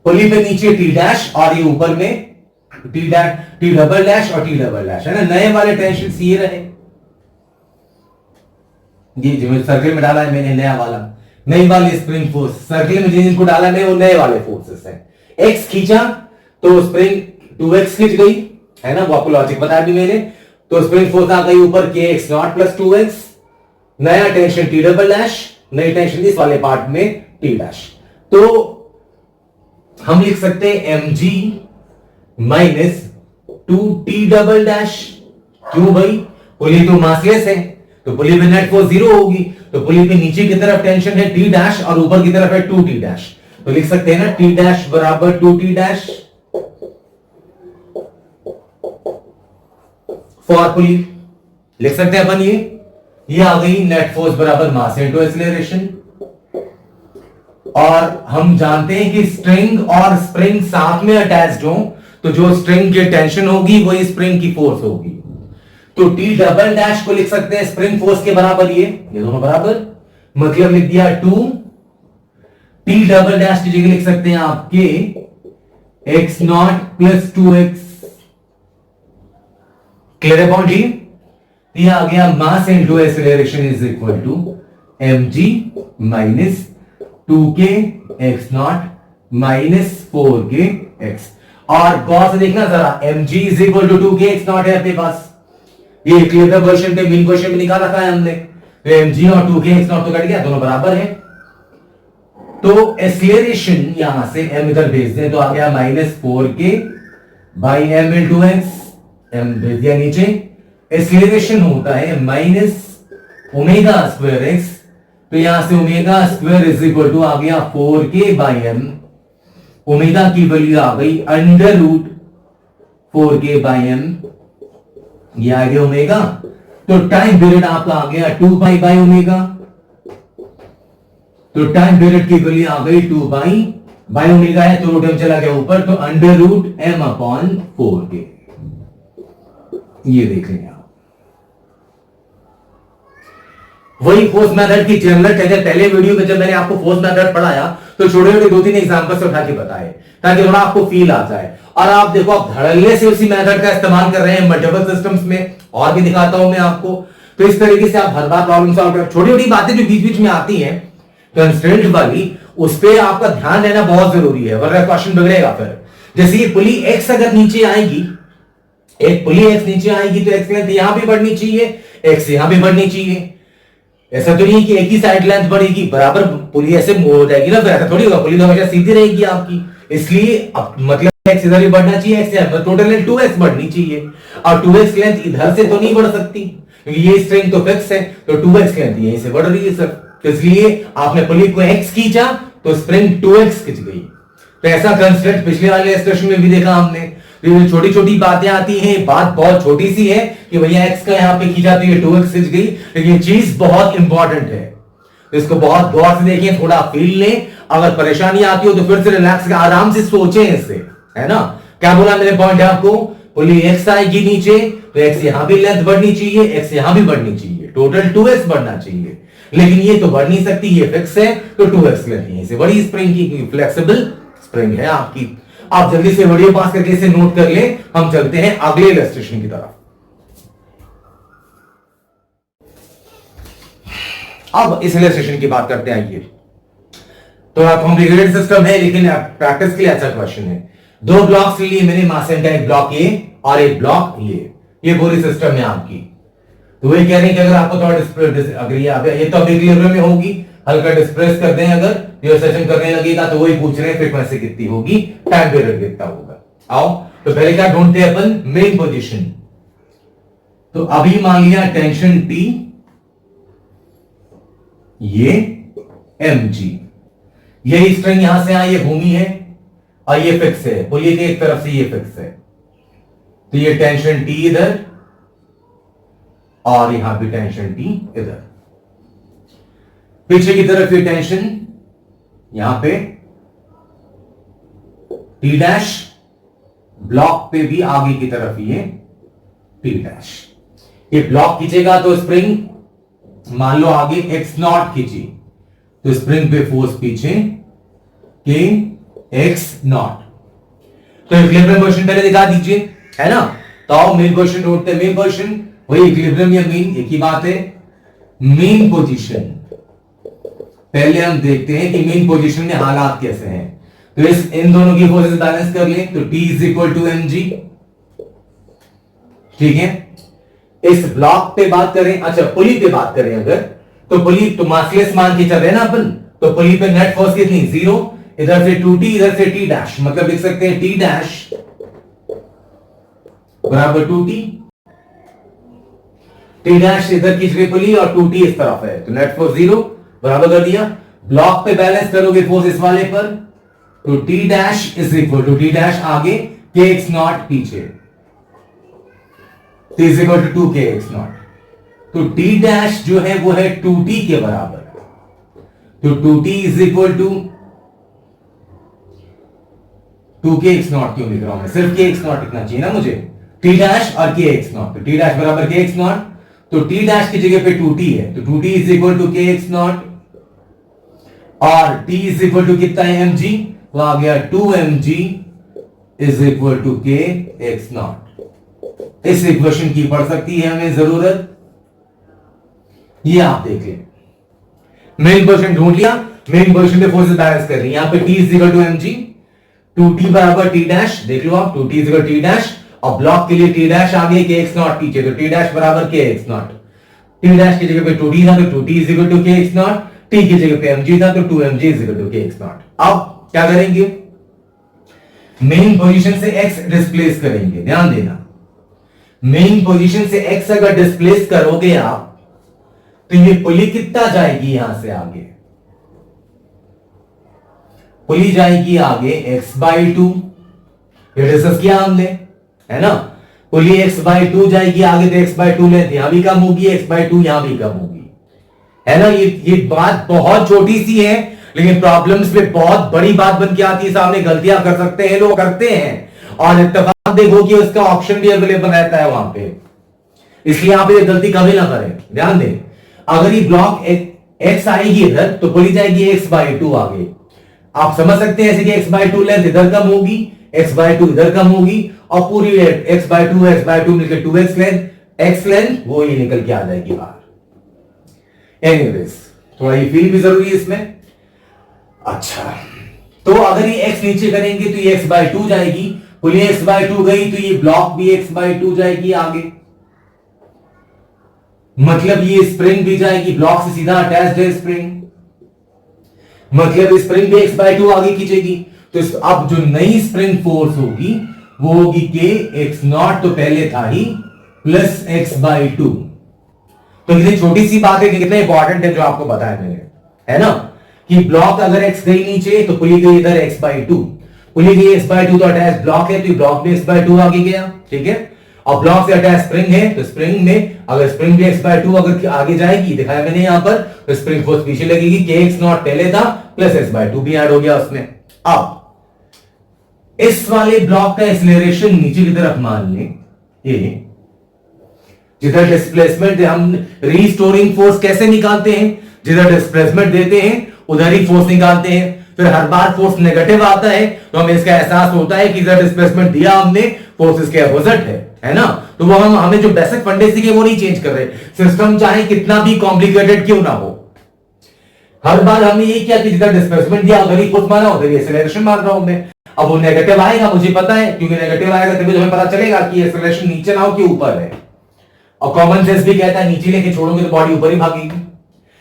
पुली पे नीचे टी डैश और ये ऊपर में T dash, T double dash और टी डबल डैश, है ना। नए वाले टेंशन सी रहे, ये जो सर्किल में डाला है मैंने नया वाला, नई वाली स्प्रिंग फोर्स, सर्किल में जिनको डाला है वो नए वाले फोर्सेस हैं। x खींचा तो स्प्रिंग 2x खींच गई, है ना, वो आपको लॉजिक बता दी मैंने, तो स्प्रिंग फोर्स आ गई ऊपर के एक्स नॉट प्लस 2x, नया टेंशन टी डबल डैश, नई टेंशन इस वाले पार्ट में टी डैश। तो हम लिख सकते हैं mg minus 2t double dash. क्यों भाई, पुली तो मासलेस है, तो पुली में नेट फोर्स 0 होगी, तो पुली पे नीचे की तरफ टेंशन है t डैश और ऊपर की तरफ है 2t डैश, तो लिख सकते हैं ना t डैश बराबर 2t डैश। फॉर पुली लिख सकते हैं अपन ये आ गई नेट फोर्स बराबर मास इनटू एक्सीलरेशन। और हम जानते हैं कि स्ट्रिंग और स्प्रिंग साथ में अटैच्ड हो तो जो स्ट्रिंग की टेंशन होगी वही स्प्रिंग की फोर्स होगी। तो टी डबल डैश को लिख सकते हैं स्प्रिंग फोर्स के बराबर, ये दोनों बराबर, मतलब लिख दिया 2 टी डबल डैश की जगह लिख सकते हैं आपके x naught plus 2x। Clear है पॉइंट? ये आ गया mass into acceleration is equal to mg minus 2k x naught minus 4k x। और गौर से देखना जरा, mg is equal to 2k x naught है अपने पास, ये क्लियर क्वेश्चन पे मेन क्वेश्चन में निकाल रखा है हमने। तो mg और 2k x नॉट तो कट गया, दोनों बराबर है। तो एक्सीलरेशन यहां से m इधर भेज दें तो आ गया minus 4k by m into x, m भेज दिया नीचे। एक्सीलरेशन होता है माइनस ओमेगा स्क्वायर एक्स, तो यहां से omega square is equal to आ गया 4k बाई m, ओमेगा की वैल्यू आ गई under root 4k by m, ये आ गया ओमेगा। तो टाइम पीरियड आपका आ गया 2 पाई बाई ओमेगा, तो टाइम पीरियड की वैल्यू आ गई 2 पाई बाई ओमेगा है तो रूट m चला गया ऊपर, तो under root m upon 4k। ये देख लेंगे आप, वही फोर्स मेथड की जनरल टेक्निक। पहले वीडियो में जब मैंने आपको फोर्स मेथड पढ़ाया तो छोटे छोटे 2-3 एग्जांपल से उठा के बताए ताकि थोड़ा आपको फील आ जाए। और आप देखो आप धड़ल्ले से उसी मेथड का इस्तेमाल कर रहे हैं मल्टीपल सिस्टम्स में, और भी दिखाता हूं मैं आपको। तो इस तरीके से आप हर बार प्रॉब्लम सॉल्व कर, छोटी छोटी बातें जो बीच बीच में आती हैं कंस्ट्रेंट वाली, उस पर आपका ध्यान देना बहुत जरूरी है, वरना क्वेश्चन बिगड़ेगा फिर। जैसे ये पुली एक्स अगर नीचे आएगी, एक पुली एक्स नीचे आएगी तो एक्स लेंथ यहां भी बढ़नी चाहिए, एक्स यहां भी बढ़नी चाहिए। ऐसा तो नहीं कि एक ही साइड लेंथ बढ़ेगी, बराबर पुली ऐसे हो जाएगी ना, फिर ऐसा थोड़ी होगा, पुली तो हमेशा सीधी रहेगी आपकी। इसलिए मतलब एक्स इधर भी बढ़ना चाहिए, एक्स टोटल लेंथ 2x बढ़नी चाहिए, और 2x लेंथ इधर से तो नहीं बढ़ सकती क्योंकि ये स्ट्रिंग तो फिक्स है, तो 2x लेंथ यहीं से बढ़ रही है सर। तो इसलिए आपने पुली को x खींचा तो स्प्रिंग 2x खिंच गई। तो ऐसा कंस्ट्रेंट पिछले वाले एक्सप्रेशन में भी देखा हमने। तो छोटी छोटी बातें आती हैं, बात बहुत छोटी सी है कि भैया x का यहां पे खींचा तो ये 2x खिंच गई, लेकिन ये चीज बहुत इंपॉर्टेंट है, तो इसको बहुत गौर से देखें, थोड़ा फील लें। अगर परेशानी आती हो तो फिर से रिलैक्स आराम से सोचें इससे, है ना। क्या बोला मैंने पॉइंट है आपको, पुली x आएगी नीचे तो x यहां भी लेंथ बढ़नी चाहिए, x यहां भी बढ़नी चाहिए, टोटल 2x बढ़ना चाहिए, लेकिन ये तो बढ़ नहीं सकती, ये फिक्स है, तो 2x लेंथ यहीं से बड़ी स्प्रिंग की, फ्लेक्सिबल स्प्रिंग है आपकी। आप जल्दी से वीडियो पास करके इसे नोट कर ले, हम चलते हैं अगले इलस्ट्रेशन की तरफ। अब इस इलस्ट्रेशन की बात करते हैं। ये तो कॉम्प्लिकेटेड सिस्टम है, लेकिन प्रैक्टिस के लिए अच्छा क्वेश्चन है। 2 ब्लॉक्स लिए मैंने मासेंट का, एक ब्लॉक ये और एक ब्लॉक ये पूरी सिस्टम है आपकी। तो वही कह रहे हैं कि अगर आपको थोड़ा अगर ये तो अभी क्लियर में होगी, हल्का डिस्प्रेस कर दें अगर ये सेशन करने लगेगा तो वही पूछ रहे हैं फ्रीक्वेंसी कितनी होगी, टाइम पीरियड कितना होगा। आओ तो पहले क्या ढूंढते हैं अपन, मेन पोजीशन। तो अभी मान लिया टेंशन T, ये mg, यही स्ट्रिंग यहां से आई, ये भूमि है और ये फिक्स है, पुली के एक तरफ से ये फिक्स है, तो ये टेंशन T इधर और यहां भी टेंशन T इधर। पीछे की तरफ ये टेंशन यहां पे T डैश, ब्लॉक पे भी आगे की तरफ ये T डैश। ये ब्लॉक खींचेगा तो स्प्रिंग मान लो आगे x नॉट खींची तो स्प्रिंग पे फोर्स पीछे के x नॉट। तो इक्विलिब्रियम क्वेश्चन पहले दिखा दीजिए, है ना। तो आओ मेन क्वेश्चन ढूंढते हैं। मेन क्वेश्चन वही इक्विलिब्रियम या मीन, एक ही बात है। मेन पोजीशन पहले हम देखते हैं कि मेन पोजीशन में हालात कैसे हैं। तो इन दोनों की फोर्सेस बैलेंस कर लें तो T is equal to mg, ठीक है। इस ब्लॉक पे बात करें, अच्छा पुली पे बात करें अगर, तो पुली तो मासलेस मान के चल रहे हैं ना अपन, तो पुली पे नेट फोर्स कितनी, 0, इधर से 2t इधर से t डैश, मतलब लिख सकते हैं t डैश बराबर 2t, t डैश इधर की जगह पुली और 2t इस तरफ है, तो नेट फोर्स 0 बराबर कर दिया। ब्लॉक पे बैलेंस करोगे फोर्स इस वाले पर, तो t dash is equal to t dash आगे, kx नॉट पीछे, तो इज इक्वल टू 2kx0। तो t डैश जो है वो है 2t के बराबर। तो 2t is equal to 2kx0 क्यों लिख रहा हूं मैं, सिर्फ kx0 लिखना चाहिए ना मुझे, t डैश और kx0। तो t डैश बराबर kx0, तो t डैश की जगह पे 2t है, तो 2t is equal to kx0 और t इज इक्वल टू कितना है mg, वो आ गया 2mg is equal to kx0। इस इक्वेशन की पढ़ सकती है हमें जरूरत, ये आप देख लें। मेन पोजीशन ढूंढ लिया, मेन पोजीशन पे फोर्सेस बैलेंस कर रही है। यहां पे t is equal to mg, 2t बराबर t डैश, देख लो आप 2t is equal t dash, और ब्लॉक के लिए t डैश आ गया kx0 पीछे, तो t डैश बराबर kx0। t डैश की जगह पे 2t था तो 2t is equal to kx0, t की जगह पे mg था तो 2mg is equal to kx0। अब क्या करेंगे, मेन पोजीशन से x डिस्प्लेस करेंगे। ध्यान देना, मेन पोजीशन से x अगर डिस्प्लेस करोगे आप तो ये पुली कितना जाएगी, यहां से आगे पुली जाएगी आगे x/2, ये डिस्कस किया हमने, है ना। पुली x/2 जाएगी आगे, तो x/2 लेंथ यहां भी कम होगी, x/2 यहां भी कम होगी, है ना। ये बात बहुत छोटी सी है, लेकिन प्रॉब्लम्स में बहुत बड़ी बात बन के आती है सामने। गलतियां कर सकते हैं लोग, करते हैं, और इत्तेफाक देखो कि उसका ऑप्शन भी अवेलेबल रहता है वहां पे, इसलिए आप ये गलती कभी ना करें। ध्यान दें, अगर ये ब्लॉक x आएगी इधर तो पुली जाएगी x/2 आगे। आप समझ सकते हैं ऐसे कि x/2 लेंथ इधर कम होगी, x/2 इधर कम होगी, और पूरी x/2 मिलकर 2x लेंथ, x लेंथ वो ही निकल के आ जाएगी बाहर। एनीवेज, थोड़ा ये फील भी जरूरी है इसमें। अच्छा, तो अगर ये x नीचे करेंगे तो ये x/2 जाएगी, पुली x/2 गई तो ये ब्लॉक भी x/2 जाएगी आगे, मतलब ये स्प्रिंग भी जाएगी, ब्लॉक से सीधा अटैच्ड है स्प्रिंग, मतलब स्प्रिंग भी x/2 आगे खींचेगी। तो अब जो नई स्प्रिंग फोर्स होगी वो होगी kx0, तो पहले था ही प्लस x/2। तो ये छोटी सी बात है कि कितना इंपॉर्टेंट है जो आपको बताया मैंने, है ना, कि ब्लॉक अगर x गई नीचे तो पुली गई इधर x/2, पुली गई x/2 तो अटैच ब्लॉक है, तो ब्लॉक में x/2 आगे गया, ठीक है। और ब्लॉक से अटैच स्प्रिंग है, तो स्प्रिंग में अगर स्प्रिंग भी x/2 अगर आगे जाएगी, दिखाया मैंने यहां पर, तो स्प्रिंग फोर्स पीछे लगेगी, kx0 पहले था प्लस x/2 भी ऐड हो गया उसमें। अब इस वाले ब्लॉक का एक्सीलरेशन नीचे की तरफ मान लें, ये जिधर डिस्प्लेसमेंट, हम रीस्टोरिंग फोर्स कैसे निकालते हैं, जिधर डिस्प्लेसमेंट देते हैं उधर ही फोर्स निकालते हैं। फिर हर बार फोर्स नेगेटिव आता है तो हमें इसका एहसास होता है कि जिधर डिस्प्लेसमेंट दिया हमने, फोर्स इसके अपोजिट है ना। तो वो हमें जो बेसिक फंडे सीखे वो नहीं चेंज कर रहे, सिस्टम चाहे कितना भी कॉम्प्लिकेटेड क्यों ना हो, हर बार हमने ये किया कि जिधर डिस्प्लेसमेंट दिया उधर ही फोर्स माना, उधर ही एक्सीलरेशन मान रहा हूं मैं। अब वो नेगेटिव आएगा मुझे पता है, क्योंकि नेगेटिव आएगा तभी हमें पता चलेगा कि एक्सीलरेशन नीचे ना हो कि ऊपर है, और कॉमन सेंस भी कहता है नीचे लेके छोड़ोगे तो बॉडी ऊपर ही भागेगी।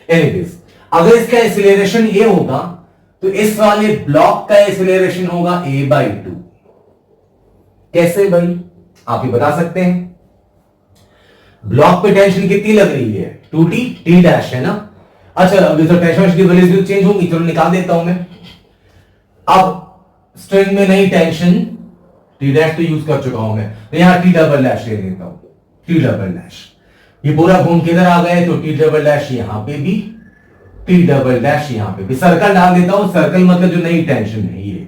एनीवेज, अगर इसका एक्सीलरेशन ये होगा तो इस वाले ब्लॉक का एक्सीलरेशन होगा a/2। कैसे भाई, आप ही बता सकते हैं। ब्लॉक पे टेंशन कितनी लग रही है, 2t, t डैश है ना। अच्छा, अब तो टेंशन की वैल्यू चेंज होंगी, चलो निकाल देता हूं मैं। अब स्ट्रिंग में नई टेंशन t डैश तो यूज कर चुका हूं मैं, तो यहां t डबल डैश ले लेता हूं, t डबल डैश। ये पूरा घूम किधर आ गए, तो t डबल डैश यहां पे भी, t डबल डैश यहां पे भी, सर्कल डाल देता हूं। सर्कल मतलब जो नई टेंशन है, ये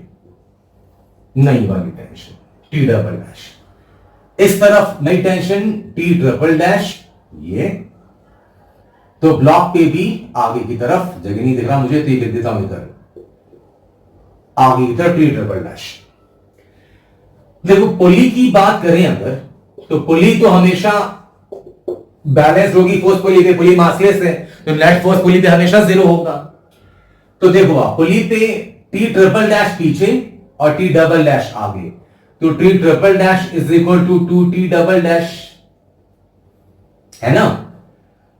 नई वाली टेंशन t डबल डैश, इस तरफ नई टेंशन t ट्रिपल डैश, ये तो ब्लॉक पे भी आगे की तरफ जगह नहीं दिख रहा मुझे, तो ये लिख देता हूं इधर, आगे की तरफ t ट्रिपल डैश। देखो, पुली की बात करें अगर, तो पुली तो हमेशा बैलेंस होगी फोर्स पुली पे, पुली मासलेस है तो नेट फोर्स पुली पे हमेशा 0 होगा। तो देखो आप, पुली पे t ट्रिपल डैश पीछे और t डबल डैश आगे, तो t triple dash is equal to 2t double dash, है ना।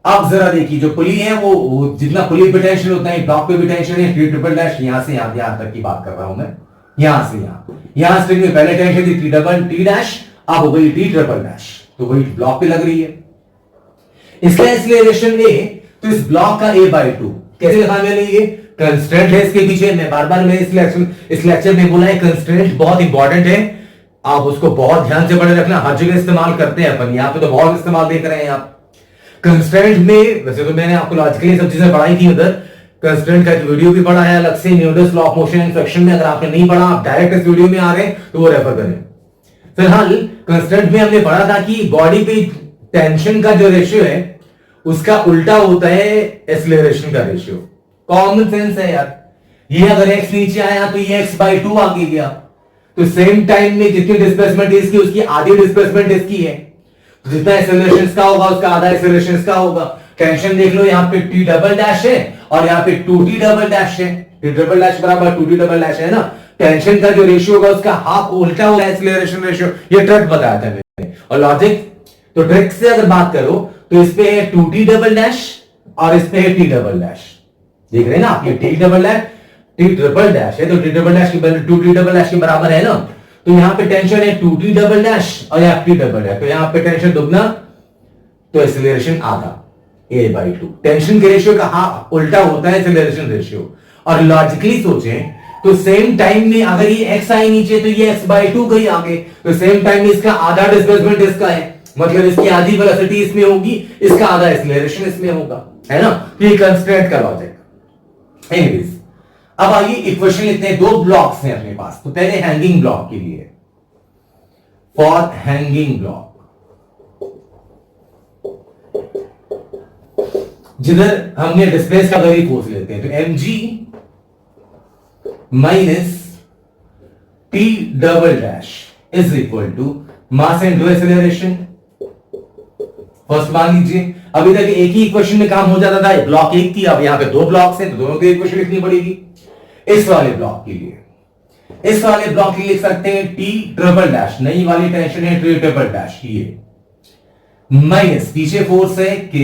अब जरा देखिए, जो पुली है वो जितना पुली पे टेंशन उतना ही ब्लॉक पे भी टेंशन है। t ट्रिपल डैश यहां से यहां तक की बात कर रहा हूं मैं, यहां से यहां स्ट्रिंग में पहले टेंशन थी t डबल t डैश, अब हो गई t ट्रिपल डैश, तो वही ब्लॉक पे लग रही है। इसका एक्सीलरेशन a, तो इस ब्लॉक का a/2 कैसे लिखा मैंने, ये कंस्ट्रेंट है इसके पीछे। मैं बार बार इस लेक्चर में बोला है, कंस्ट्रेंट बहुत इंपॉर्टेंट है। आप उसको बहुत ध्यान से पढ़े रखना, हर जगह इस्तेमाल करते हैं अपन, यहां पे तो बहुत इस्तेमाल देख रहे हैं आप। कंस्ट्रेंट में वैसे तो मैंने आपको लॉजिकली सब चीजें पढ़ाई थी उधर, कंस्ट्रेंट का एक वीडियो भी पढ़ा है अलग से, Newton's law of motion and friction में, अगर आपने नहीं पढ़ा आप डायरेक्ट इस वीडियो में आ रहे हैं तो वो रेफर करें। फिलहाल कंस्ट्रेंट में हमने पढ़ा था कि बॉडी पे टेंशन का जो रेशियो है उसका उल्टा होता है एक्सीलरेशन का रेशियो। कॉमन सेंस है यार, ये अगर x नीचे आया तो ये x/2 आगे गया, तो सेम टाइम में जितनी डिस्प्लेसमेंट इसकी उसकी आधी डिस्प्लेसमेंट इसकी है, तो जितना एक्सेलरेशन का होगा उसका आधा एक्सेलरेशन का होगा। टेंशन देख लो, यहाँ पे t डबल डैश है और यहाँ पे 2t डबल डैश है, t डबल डैश बराबर 2t डबल डैश है ना, टेंशन का जो रेशियो होगा उसका हाफ उल्टा होगा एक्सेलरेशन रेशियो। ये ट्रिक बताया था मैंने। और लॉजिक तो ट्रिक से अगर बात करो तो इस पे है 2t डबल डैश और इस पे है t डबल डैश, देख रहे हैं ना आप, ये t double dash t triple dash है तो t डबल डैश की वैल्यू 2t डबल डैश के बराबर है ना, तो यहां पे टेंशन है 2t डबल डैश और यहाँ t डबल डैश, तो यहां पे टेंशन दुगना तो एक्सीलरेशन आधा a/2। टेंशन के रेशियो का हाफ उल्टा होता है एक्सीलरेशन रेशियो। और लॉजिकली सोचें तो सेम टाइम में अगर ये x आई नीचे तो ये x/2 गई आगे, तो सेम टाइम में इसका आधा डिस्प्लेसमेंट इसका है, मतलब इसकी आधी वेलोसिटी इसमें होगी, इसका आधा एक्सीलरेशन इसमें होगा, है ना। ये कंस्ट्रेंट का लॉजिक। एनीवेज अब आइए इक्वेशन लिखते हैं। दो ब्लॉक्स हैं अपने पास, तो पहले हैंगिंग ब्लॉक के लिए, फॉर हैंगिंग ब्लॉक जिधर हमने डिस्प्लेस का वैल्यू फोर्स लेते हैं, तो mg minus t double dash is equal to mass into acceleration. First मान लीजिए, अभी तक एक ही इक्वेशन में काम हो जाता था, ब्लॉक एक थी, अब यहां पे दो ब्लॉक्स हैं तो दोनों की इक्वेशन लिखनी पड़ेगी। इस वाले ब्लॉक के लिए, इस वाले ब्लॉक के लिए लिख सकते हैं t ट्रिपल डैश, नई वाली टेंशन है t ट्रिपल डैश की, माइनस पीछे फोर्स है k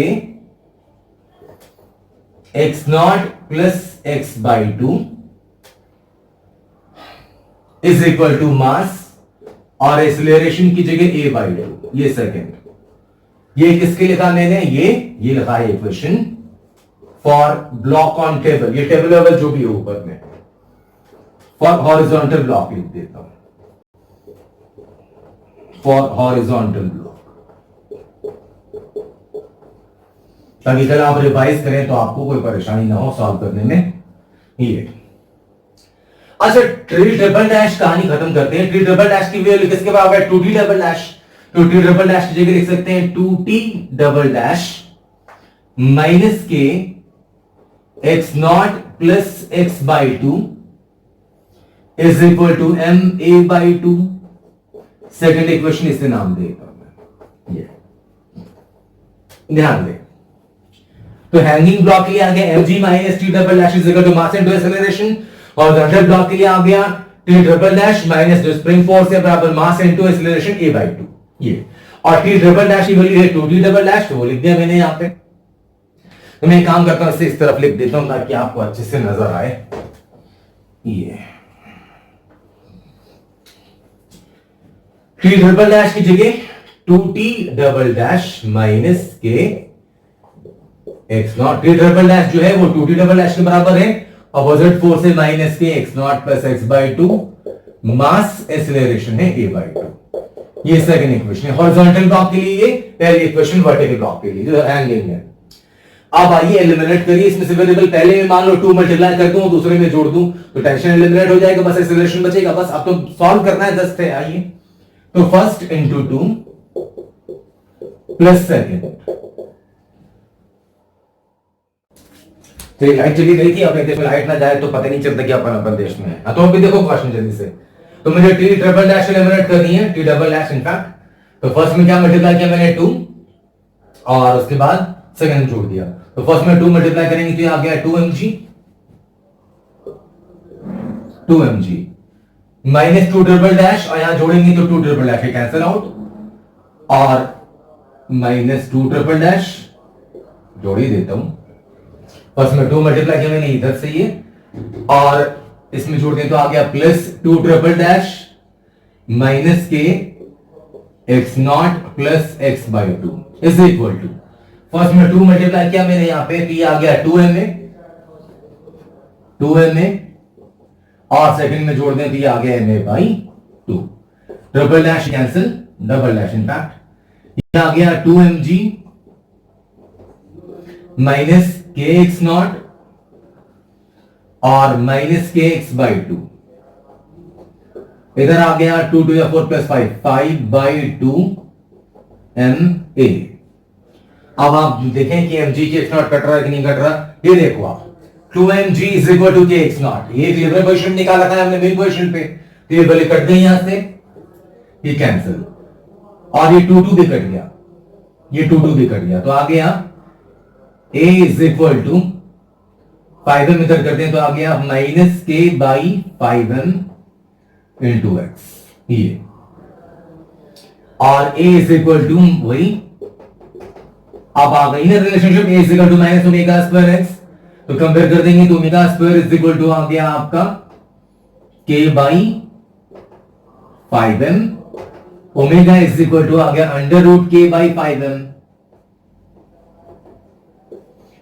x0 plus x/2 is equal to mass और एक्सीलरेशन की जगह a/2। ये सेकंड, ये किसके लिखा मैंने, ये लिखा है equation for block on table, ये टेबल लेवल जो भी है ऊपर में, फॉर हॉरिजॉन्टल ब्लॉक लिख देता हूं, फॉर हॉरिजॉन्टल ब्लॉक, ताकि कल आप रिवाइज करें तो आपको कोई परेशानी ना हो सॉल्व करने में। ये अच्छा, ट्री ट्रिपल डैश कहानी खत्म करते हैं। ट्री ट्रिपल डैश की वैल्यू किसके बराबर है, 2t डबल डैश, तो t ट्रिपल डैश की जगह लिख सकते हैं 2t double dash minus k x0 plus x/2 is equal to ma/2। Second equation इससे नाम देगा मैं, ये ध्यान दें। तो हैंगिंग ब्लॉक के लिए आ गया mg minus t double dash is equal to mass into acceleration, और हॉरिजॉन्टल ब्लॉक के लिए आ गया t ट्रिपल डैश माइनस जो स्प्रिंग फोर्स है बराबर मास इनटू एक्सेलरेशन a/2। ये और t ट्रिपल डैश की वैल्यू है 2t डबल डैश, तो वो लिख दिया मैंने यहां पे। तो मैं काम करता हूं, इसे इस तरफ लिख देता हूं ताकि आपको अच्छे से नजर आए। ये t ट्रिपल डैश की जगह 2t double dash minus k x0, t triple dash जो है वो 2t डबल डैश के बराबर है, अपोजिट फोर्स है minus k x0 plus x/2, मास एक्सेलरेशन है a/2। ये सेकंड इक्वेशन है हॉरिजॉन्टल ब्लॉक के लिए, ये पहली इक्वेशन वर्टिकल ब्लॉक के लिए जो हैंगिंग है। अब आइए एलिमिनेट करिए इसमें से वेरिएबल, पहले में मान लो 2 मल्टीप्लाई कर दूं, दूसरे में जोड़ दूं तो टेंशन एलिमिनेट हो जाएगा, बस एक्सेलरेशन बचेगा। बस अब तो सॉल्व करना है 10 से। आइए तो फर्स्ट इंटू 2 प्लस सेकेंड, तो लाइट चली गई थी, अपने देश में लाइट ना जाए तो पता नहीं चलता कि अपन देश में है। तो अभी देखो क्वेश्चन जल्दी से, तो मुझे टी ट्रिपल डैश एलिमिनेट करनी है, टी डबल डैश इनफैक्ट। तो फर्स्ट में क्या मल्टीप्लाई किया मैंने 2 और उसके बाद सेकंड जोड़ दिया, तो फर्स्ट में 2 मल्टीप्लाई करेंगे तो आ गया 2mg माइनस 2 ट्रिपल डैश, और यहां जोड़ेंगे तो 2 ट्रिपल डैश कैंसिल आउट, और माइनस 2 ट्रिपल डैश जोड़ ही देता हूं। फर्स्ट में 2 मल्टीप्लाई किया मैंने इधर से ये, और इसमें जोड़ दें तो आ गया plus 2 triple dash minus k x0 plus x/2 is equal to, first में 2 मल्टीप्लाई किया मैंने यहां पे, तो ये आ गया 2ma, और सेकंड में जोड़ दें तो ये आ गया ma/2। Triple dash cancel, double dash in fact ये आ गया 2mg minus k x not और माइनस के एक्स बाई 2। इधर आ गया 2 to the 4 plus 5, 5/2 ma। अब आप देखें कि mg के एक्स नॉट कट रहा है कि नहीं कट रहा। ये देखो आप 2mg is equal to k x not, ये इक्विलिब्रियम पोजीशन निकाला था हमने मेन पोजीशन पे, तो ये वाले कट गए यहां से, ये कैंसिल, और ये 2 भी कट गया, ये 2 भी कट गया, तो आ गया a is equal to 5m इधर करते हैं तो आ गया minus k by 5m into x, ये, और a इज इक्वल टू वही, अब आ गई ना relationship a is equal to minus omega square x, तो कंपेयर कर देंगे तो omega square is equal to आ गया आपका k by 5m, omega is equal to आ गया under root k by 5m,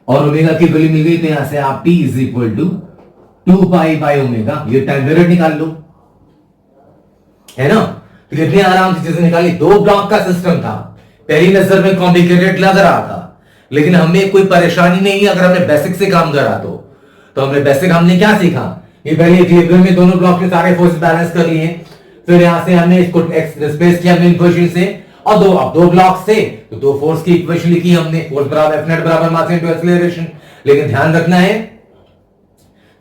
और ओमेगा की वैल्यू मिल गई तो यहां से आप t is equal to 2 pi by omega, ये टाइम पीरियड निकाल लो, है ना। तो कितनी आराम से चीजें निकाली। दो ब्लॉक का सिस्टम था, पहली नजर में कॉम्प्लिकेटेड लग रहा था, लेकिन हमें कोई परेशानी नहीं अगर हमने बेसिक से काम करा तो हमने बेसिक हमने क्या सीखा, ये पहले इक्विलिब्रियम में दोनों ब्लॉक के सारे फोर्स बैलेंस कर लिए, फिर यहां से हमने इसको डिस्प्लेस किया मेन पोजीशन से, और दो ब्लॉक से तो दो फोर्स की इक्वेशन लिखी हमने, फोर्स बराबर एफ नेट बराबर मास इनटू एक्सीलरेशन। लेकिन ध्यान रखना है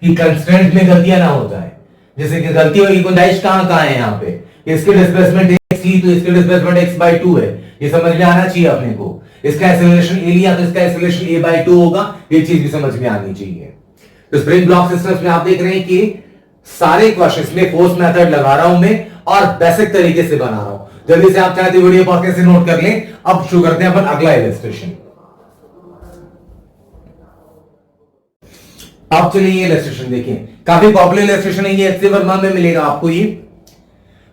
कि कंस्ट्रेंट में गलतियां ना हो जाए, जैसे कि गलती होगी गुंजाइश कहां है यहाँ पे, इसके डिस्प्लेसमेंट x ली तो इसके डिस्प्लेसमेंट x/2 है, ये समझ में आना चाहिए अपने को। इसका एक्सीलरेशन a लिया तो इसका एक्सीलरेशन a/2 होगा, ये चीज भी समझ में आनी चाहिए। तो स्प्रिंग ब्लॉक सिस्टम्स में आप देख रहे हैं कि सारे क्वेश्चंस में फोर्स मेथड लगा रहा हूं मैं और बेसिक तरीके से बना रहा हूं। जल्दी से आप चाहे तो वीडियो पॉज करके नोट कर लें। अब शुरू करते हैं अपन अगला इलस्ट्रेशन। अब चलिए ये इलस्ट्रेशन देखिए, काफी पॉपुलर इलस्ट्रेशन है ये, एचसी वर्मा में मिलेगा आपको ये।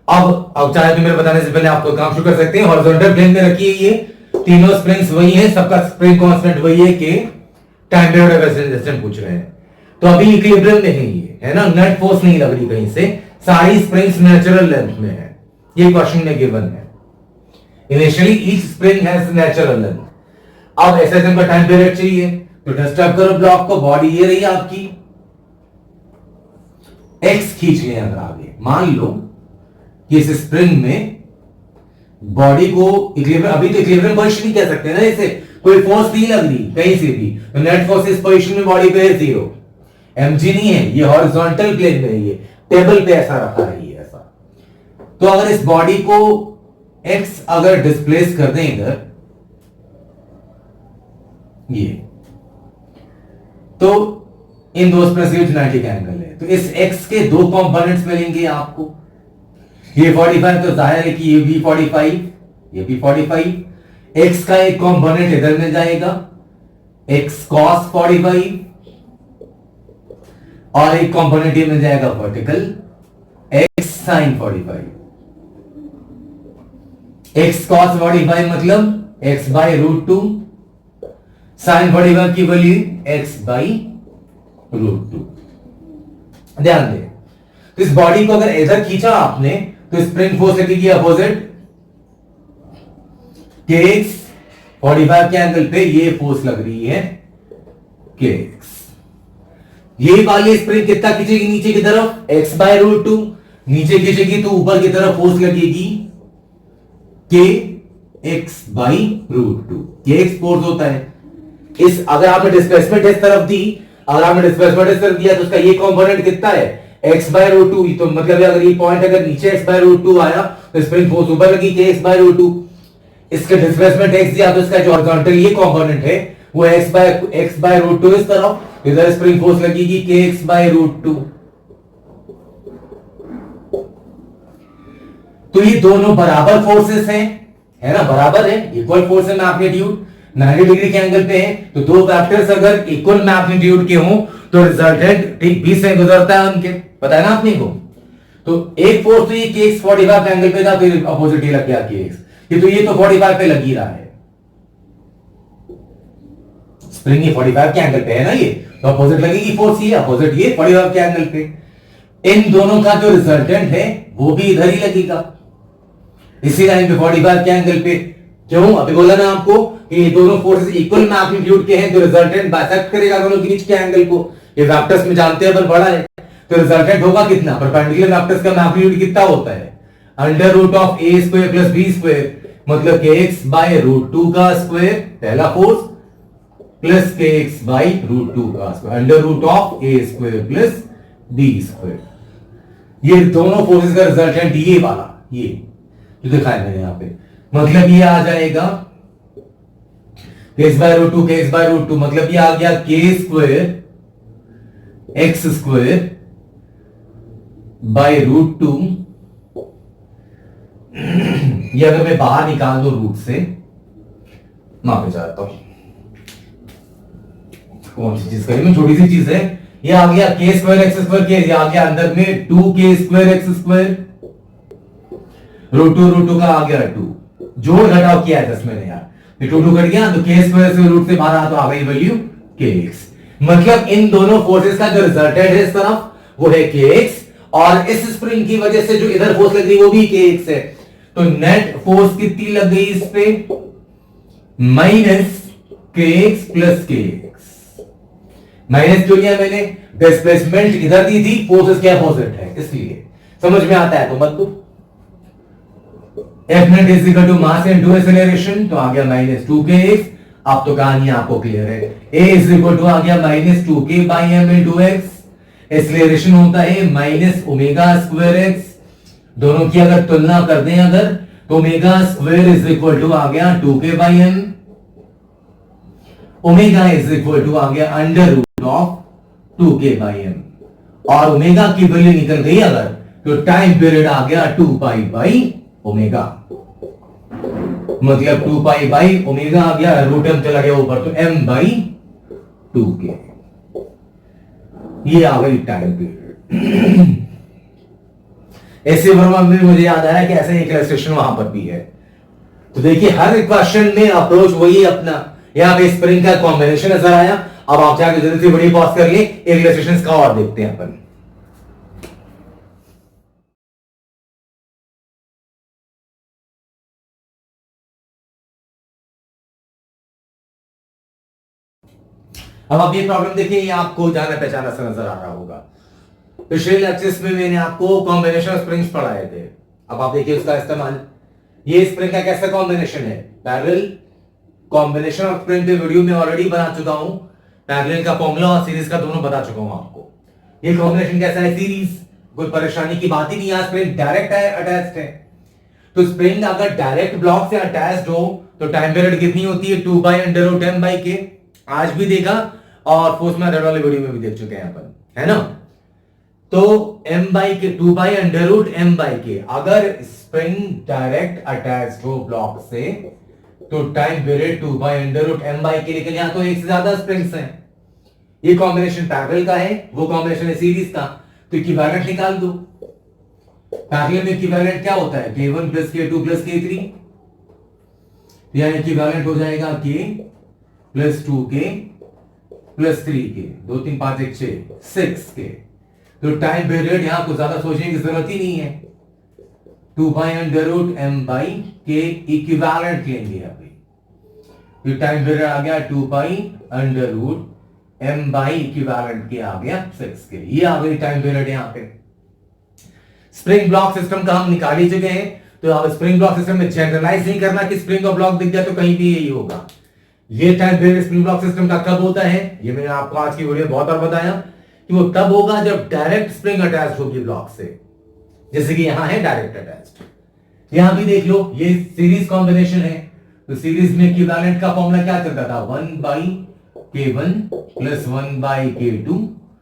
अब चाहे तो मेरे बताने से पहले आपको काम शुरू कर सकते हैं। हॉरिजॉन्टल प्लेन में रखिए, ये तीनों स्प्रिंग्स वही हैं, सबका स्प्रिंग कांस्टेंट वही है कि टाइम पीरियड ऑफ रेजिस्टेंस पूछ रहे हैं। तो अभी इक्विलिब्रियम में है ये, है ना, नेट फोर्स नहीं लग रही कहीं से, सारी स्प्रिंग्स नेचुरल लेंथ में है, ये क्वेश्चन में गिवन है। Initially each spring has natural length. अब एसएसएम का टाइम पीरियड चाहिए तो डिस्टर्ब करो ब्लॉक को, बॉडी ये रही आपकी, एक्स खींच लें अगर आगे, मान लो कि इस स्प्रिंग में बॉडी को इक्विलिब्रियम, अभी तो इक्विलिब्रियम पोजीशन नहीं कह सकते ना, इसे कोई फोर्स नहीं लग रही कहीं से भी, तो नेट फोर्स इस पोजीशन में बॉडी पे है 0, mg नहीं है, ये हॉरिजॉन्टल प्लेन में है, ये टेबल पे ऐसा रखा है ये ऐसा। तो अगर इस बॉडी को x अगर डिस्प्लेस कर दें इधर ये, तो इन दो स्प्रिंग्स के बीच 90 का एंगल है, तो इस x के दो कंपोनेंट्स मिलेंगे आपको, ये 45 तो जाहिर है कि ये भी 45, ये भी 45, x का एक कंपोनेंट इधर में जाएगा x cos 45 और एक कंपोनेंट ये मिल जाएगा vertical x sin 45। x cos 45 मतलब x by √2, sin 45 की वैल्यू x by √2। ध्यान दें, तो इस बॉडी को अगर इधर खींचा आपने तो स्प्रिंग फोर्स लगेगी अपोजिट, kx 45 के एंगल पे ये फोर्स लग रही है kx। ये वाली स्प्रिंग कितना खींचेगी नीचे की तरफ, x by √2, नीचे खींचेगी तो ऊपर की तरफ फोर्स लगेगी kx by √2। kx फोर्स होता है, इस अगर आपने डिस्प्लेसमेंट इस तरफ दी, अगर आपने डिस्प्लेसमेंट इस तरफ दिया तो उसका ये कंपोनेंट कितना है x by √2, तो मतलब अगर ये पॉइंट अगर नीचे x by √2 आया तो स्प्रिंग फोर्स ऊपर लगी kx by √2। इसका डिस्प्लेसमेंट x दिया तो इसका जो हॉरिजॉन्टल ये कंपोनेंट है वो x by √2 इस तरफ, इधर स्प्रिंग फोर्स लगेगी kx by √2। तो ये दोनों बराबर फोर्सेस हैं, है ना, बराबर है, इक्वल फोर्स है, मैग्नीट्यूड 90 डिग्री के एंगल पे है, तो दो वेक्टर्स अगर इक्वल मैग्नीट्यूड के हों तो रिजल्टेंट ठीक बीच से गुजरता है उनके, पता है ना अपने को। तो एक फोर्स तो ये kx 45 के एंगल पे था, फिर अपोजिट ही लग गया kx, ये तो 45 पे लग ही रहा है, स्प्रिंग ये 45 के एंगल पे है ना, ये तो अपोजिट लगेगी फोर्स, ये अपोजिट ये 45 के एंगल पे, इन दोनों का जो रिजल्टेंट है वो भी इधर ही लगेगा, इसी लाइन पे 45 के एंगल पे। क्यों? अभी बोला ना आपको कि ये दोनों फोर्सेस इक्वल मैग्नीट्यूड के हैं, तो रिजल्टेंट बाइसेक्ट करेगा दोनों के बीच के एंगल को। ये वेक्टर्स में जानते हैं पर बड़ा है, तो रिजल्टेंट होगा कितना? परपेंडिकुलर वेक्टर्स का मैग्नीट्यूड कितना होता है? Under root of a square plus b square, मतलब के एक्स बाय रूट 2 का स्क्वायर पहला force, plus k x by root 2 का square under root of a square plus b square. ये दोनों फोर्सेस का रिजल्टेंट ये वाला, ये जो दिखाया मैंने यहां पे, मतलब ये आ जाएगा k x by root 2, k x by root 2, मतलब ये आ गया k square x square by root 2। ये अगर मैं बाहर निकाल दो रूट से, माफी चाहता हूं, कौन सी चीज करी मैं, छोटी सी चीज है। ये आ गया के स्क्वायर एक्स स्क्वायर के, ये आ गया अंदर में 2 k square x square, root two का आ गया 2, जोड़ घटाव किया है 10 मैंने यार, ये 2 कट गया तो के स्क्वायर से रूट से बाहर आ तो आ गई वैल्यू के एक्स। मतलब इन दोनों फोर्सेस का जो रिजल्टेंट है इस तरफ वो है के एक्स, और इस स्प्रिंग की वजह से जो इधर फोर्स लग रही है वो भी के एक्स है। तो नेट फोर्स कितनी लग गई इस पे? Minus k x plus k x. Minus क्यों लिया मैंने? डिस्प्लेसमेंट इधर दी थी, फोर्स इसके अपोजिट है, इसलिए समझ में आता है तो मत दो। F net is equal to mass into acceleration, तो आ गया माइनस 2 के एक्स। अब तो कहानी आपको क्लियर है, ए इज इक्वल टू आ गया minus 2 k by m into x. Acceleration होता है माइनस ओमेगा स्क्वायर एक्स। दोनों की अगर तुलना कर दें अगर, तो omega square is equal to आ गया 2 k by m, omega is equal to आ गया under root of 2 k by m, और ओमेगा की वैल्यू निकल गई अगर, तो टाइम पीरियड आ गया 2 पाई बाई ओमेगा, मतलब 2 पाई बाई ओमेगा आ गया, रूट एम चला गया ऊपर तो m बाई 2 के, ये आ गई टाइम पीरियड। ऐसे वर्मा में मुझे याद आया कि ऐसे एक इलस्ट्रेशन वहां पर भी है। तो देखिए हर क्वेश्चन में अप्रोच वही अपना, यहां पे स्प्रिंग का कॉम्बिनेशन नजर आया। अब आप जाके जल्दी से बड़ी पॉज कर लिए, एक इलस्ट्रेशन का और देखते हैं अपन। अब आप ये प्रॉब्लम देखिए, ये आपको जाना पहचाना सा नजर आ रहा होगा। पिछले लेक्चर्स में मैंने आपको कॉम्बिनेशन ऑफ स्प्रिंग्स पढ़ाए थे। अब आप देखिए उसका इस्तेमाल, ये स्प्रिंग का कैसा कॉम्बिनेशन है, पैरेलल कॉम्बिनेशन ऑफ स्प्रिंग के वीडियो में ऑलरेडी बना चुका हूं। पैरेलल का फॉर्मूला और सीरीज का दोनों बता चुका हूं आपको। ये कॉम्बिनेशन कैसा है, सीरीज, कोई परेशानी की बात ही नहीं है। स्प्रिंग डायरेक्ट है, अटैच्ड है। तो स्प्रिंग अगर डायरेक्ट ब्लॉक से अटैच्ड हो तो टाइम पीरियड कितनी होती है, 2 by under root m by k. आज भी देखा और फोर्स मेथड वाले वीडियो में भी देख चुके हैं अपन, है ना। तो m by k, 2 by under root m by k. अगर स्प्रिंग डायरेक्ट अटैच्ड हो ब्लॉक से तो time period 2 by under root m by k, लेकिन यहां तो एक से ज्यादा स्प्रिंग्स हैं। ये कॉम्बिनेशन पैरेलल का है, वो कॉम्बिनेशन है सीरीज का। तो इक्विवेलेंट निकाल दो। पैरेलल में इक्विवेलेंट क्या होता है, k1 plus k2 plus k3, यानी इक्विवेलेंट हो जाएगा k plus 2k plus 3k, 2 3 5 1 6 6k। तो टाइम पीरियड यहां कुछ ज्यादा सोचने की जरूरत ही नहीं है। 2 by under root m by k equivalent लेंगे अभी। तो टाइम पीरियड आ गया 2 by under root m by equivalent k आ गया 6k। ये आ गई टाइम पीरियड यहां पे। स्प्रिंग ब्लॉक सिस्टम का हम निकाल ही चुके हैं। तो अब स्प्रिंग ब्लॉक सिस्टम में जनरलाइज नहीं करना कि स्प्रिंग का ब्लॉक दिख गया तो कहीं भी यही होगा। ये time period spring block system का कब होता है, ये मैंने आपको आज की वीडियो में बहुत बार बताया कि वो तब होगा जब डायरेक्ट स्प्रिंग अटैच्ड होगी ब्लॉक से, जैसे कि यहां है डायरेक्ट अटैच्ड। यहां भी देख लो, ये सीरीज कॉम्बिनेशन है। तो सीरीज में इक्विवेलेंट का फॉर्मूला क्या चलता था, 1 by k1 plus 1 by k2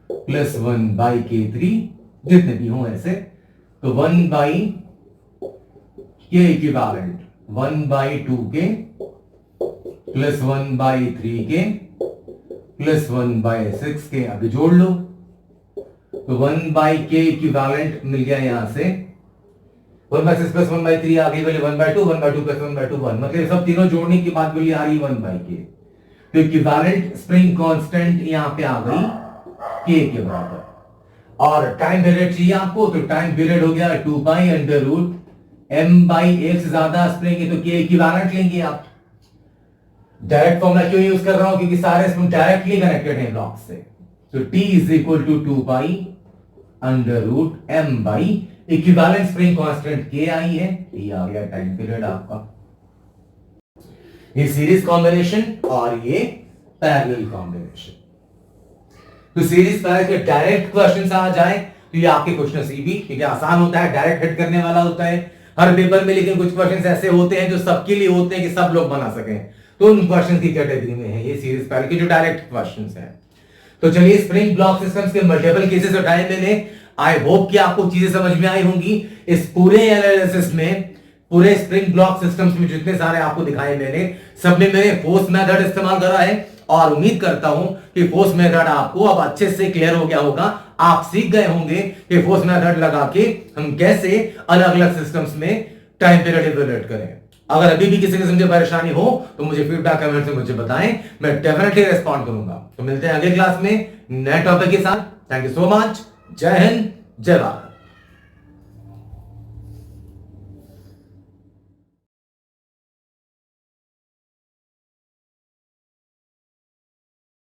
plus 1 by k3, जितने भी हो ऐसे। तो 1 by k equivalent 1 by 2k plus 1 by 3k plus 1 by 6k। अभी जोड़ लो तो 1 बाई के इक्विवेलेंट मिल गया यहां से, 1 बाई 6 प्लस 1 बाई 3 आ गई value 1 by 2, 1 by 2 plus 1 by 2 1, मतलब सब तीनों जोड़ने के बाद वैल्यू आ रही 1 बाई के। तो इक्विवेलेंट स्प्रिंग कांस्टेंट यहां पे आ गई k के बराबर। और टाइम पीरियड चाहिए आपको, तो टाइम पीरियड हो गया 2 बाई अंडर रूट m/1 से ज्यादा स्प्रिंग है तो k इक्विवेलेंट लेंगे आप। डायरेक्ट फॉर्मूला क्यों यूज कर रहा हूं, क्योंकि सारे स्प्रिंग डायरेक्टली कनेक्टेड हैं ब्लॉक से। तो t is equal to 2 under root m by equivalent spring constant k आई है, ये आ गया टाइम पीरियड आपका। ये सीरीज कॉम्बिनेशन और ये पैरेलल कॉम्बिनेशन। तो सीरीज पैरेलल के डायरेक्ट क्वेश्चन आ जाए तो ये आपके क्वेश्चन नसीबी, ठीक है, आसान होता है, डायरेक्ट हिट करने वाला होता है हर पेपर में। लेकिन कुछ क्वेश्चंस ऐसे होते हैं जो सबके लिए होते हैं कि सब लोग बना सकें, तो उन क्वेश्चंस की कैटेगरी में है ये सीरीज पैरेलल के जो डायरेक्ट क्वेश्चंस हैं। तो चलिए स्प्रिंग ब्लॉक सिस्टम्स के मल्टीपल केसेस उठाए मैंने। आई होप कि आपको चीजें समझ में आई होंगी। इस पूरे एनालिसिस में, पूरे स्प्रिंग ब्लॉक सिस्टम्स में जितने सारे आपको दिखाए मैंने, सब में मैंने फोर्स मेथड इस्तेमाल करा है और उम्मीद करता हूं कि फोर्स मेथड आपको अब अच्छे से क्लियर हो गया होगा। आप सीख गए होंगे कि फोर्स मेथड लगा के हम कैसे अलग अलग सिस्टम्स में टाइम पीरियड इवैल्यूएट करें। अगर अभी भी किसी किस्म की परेशानी हो तो मुझे फीडबैक कमेंट से मुझे बताएं, मैं डेफिनेटली रेस्पॉन्ड करूंगा। तो मिलते हैं अगले क्लास में नए टॉपिक के साथ। Thank you so much. जय हिंद, जय भारत।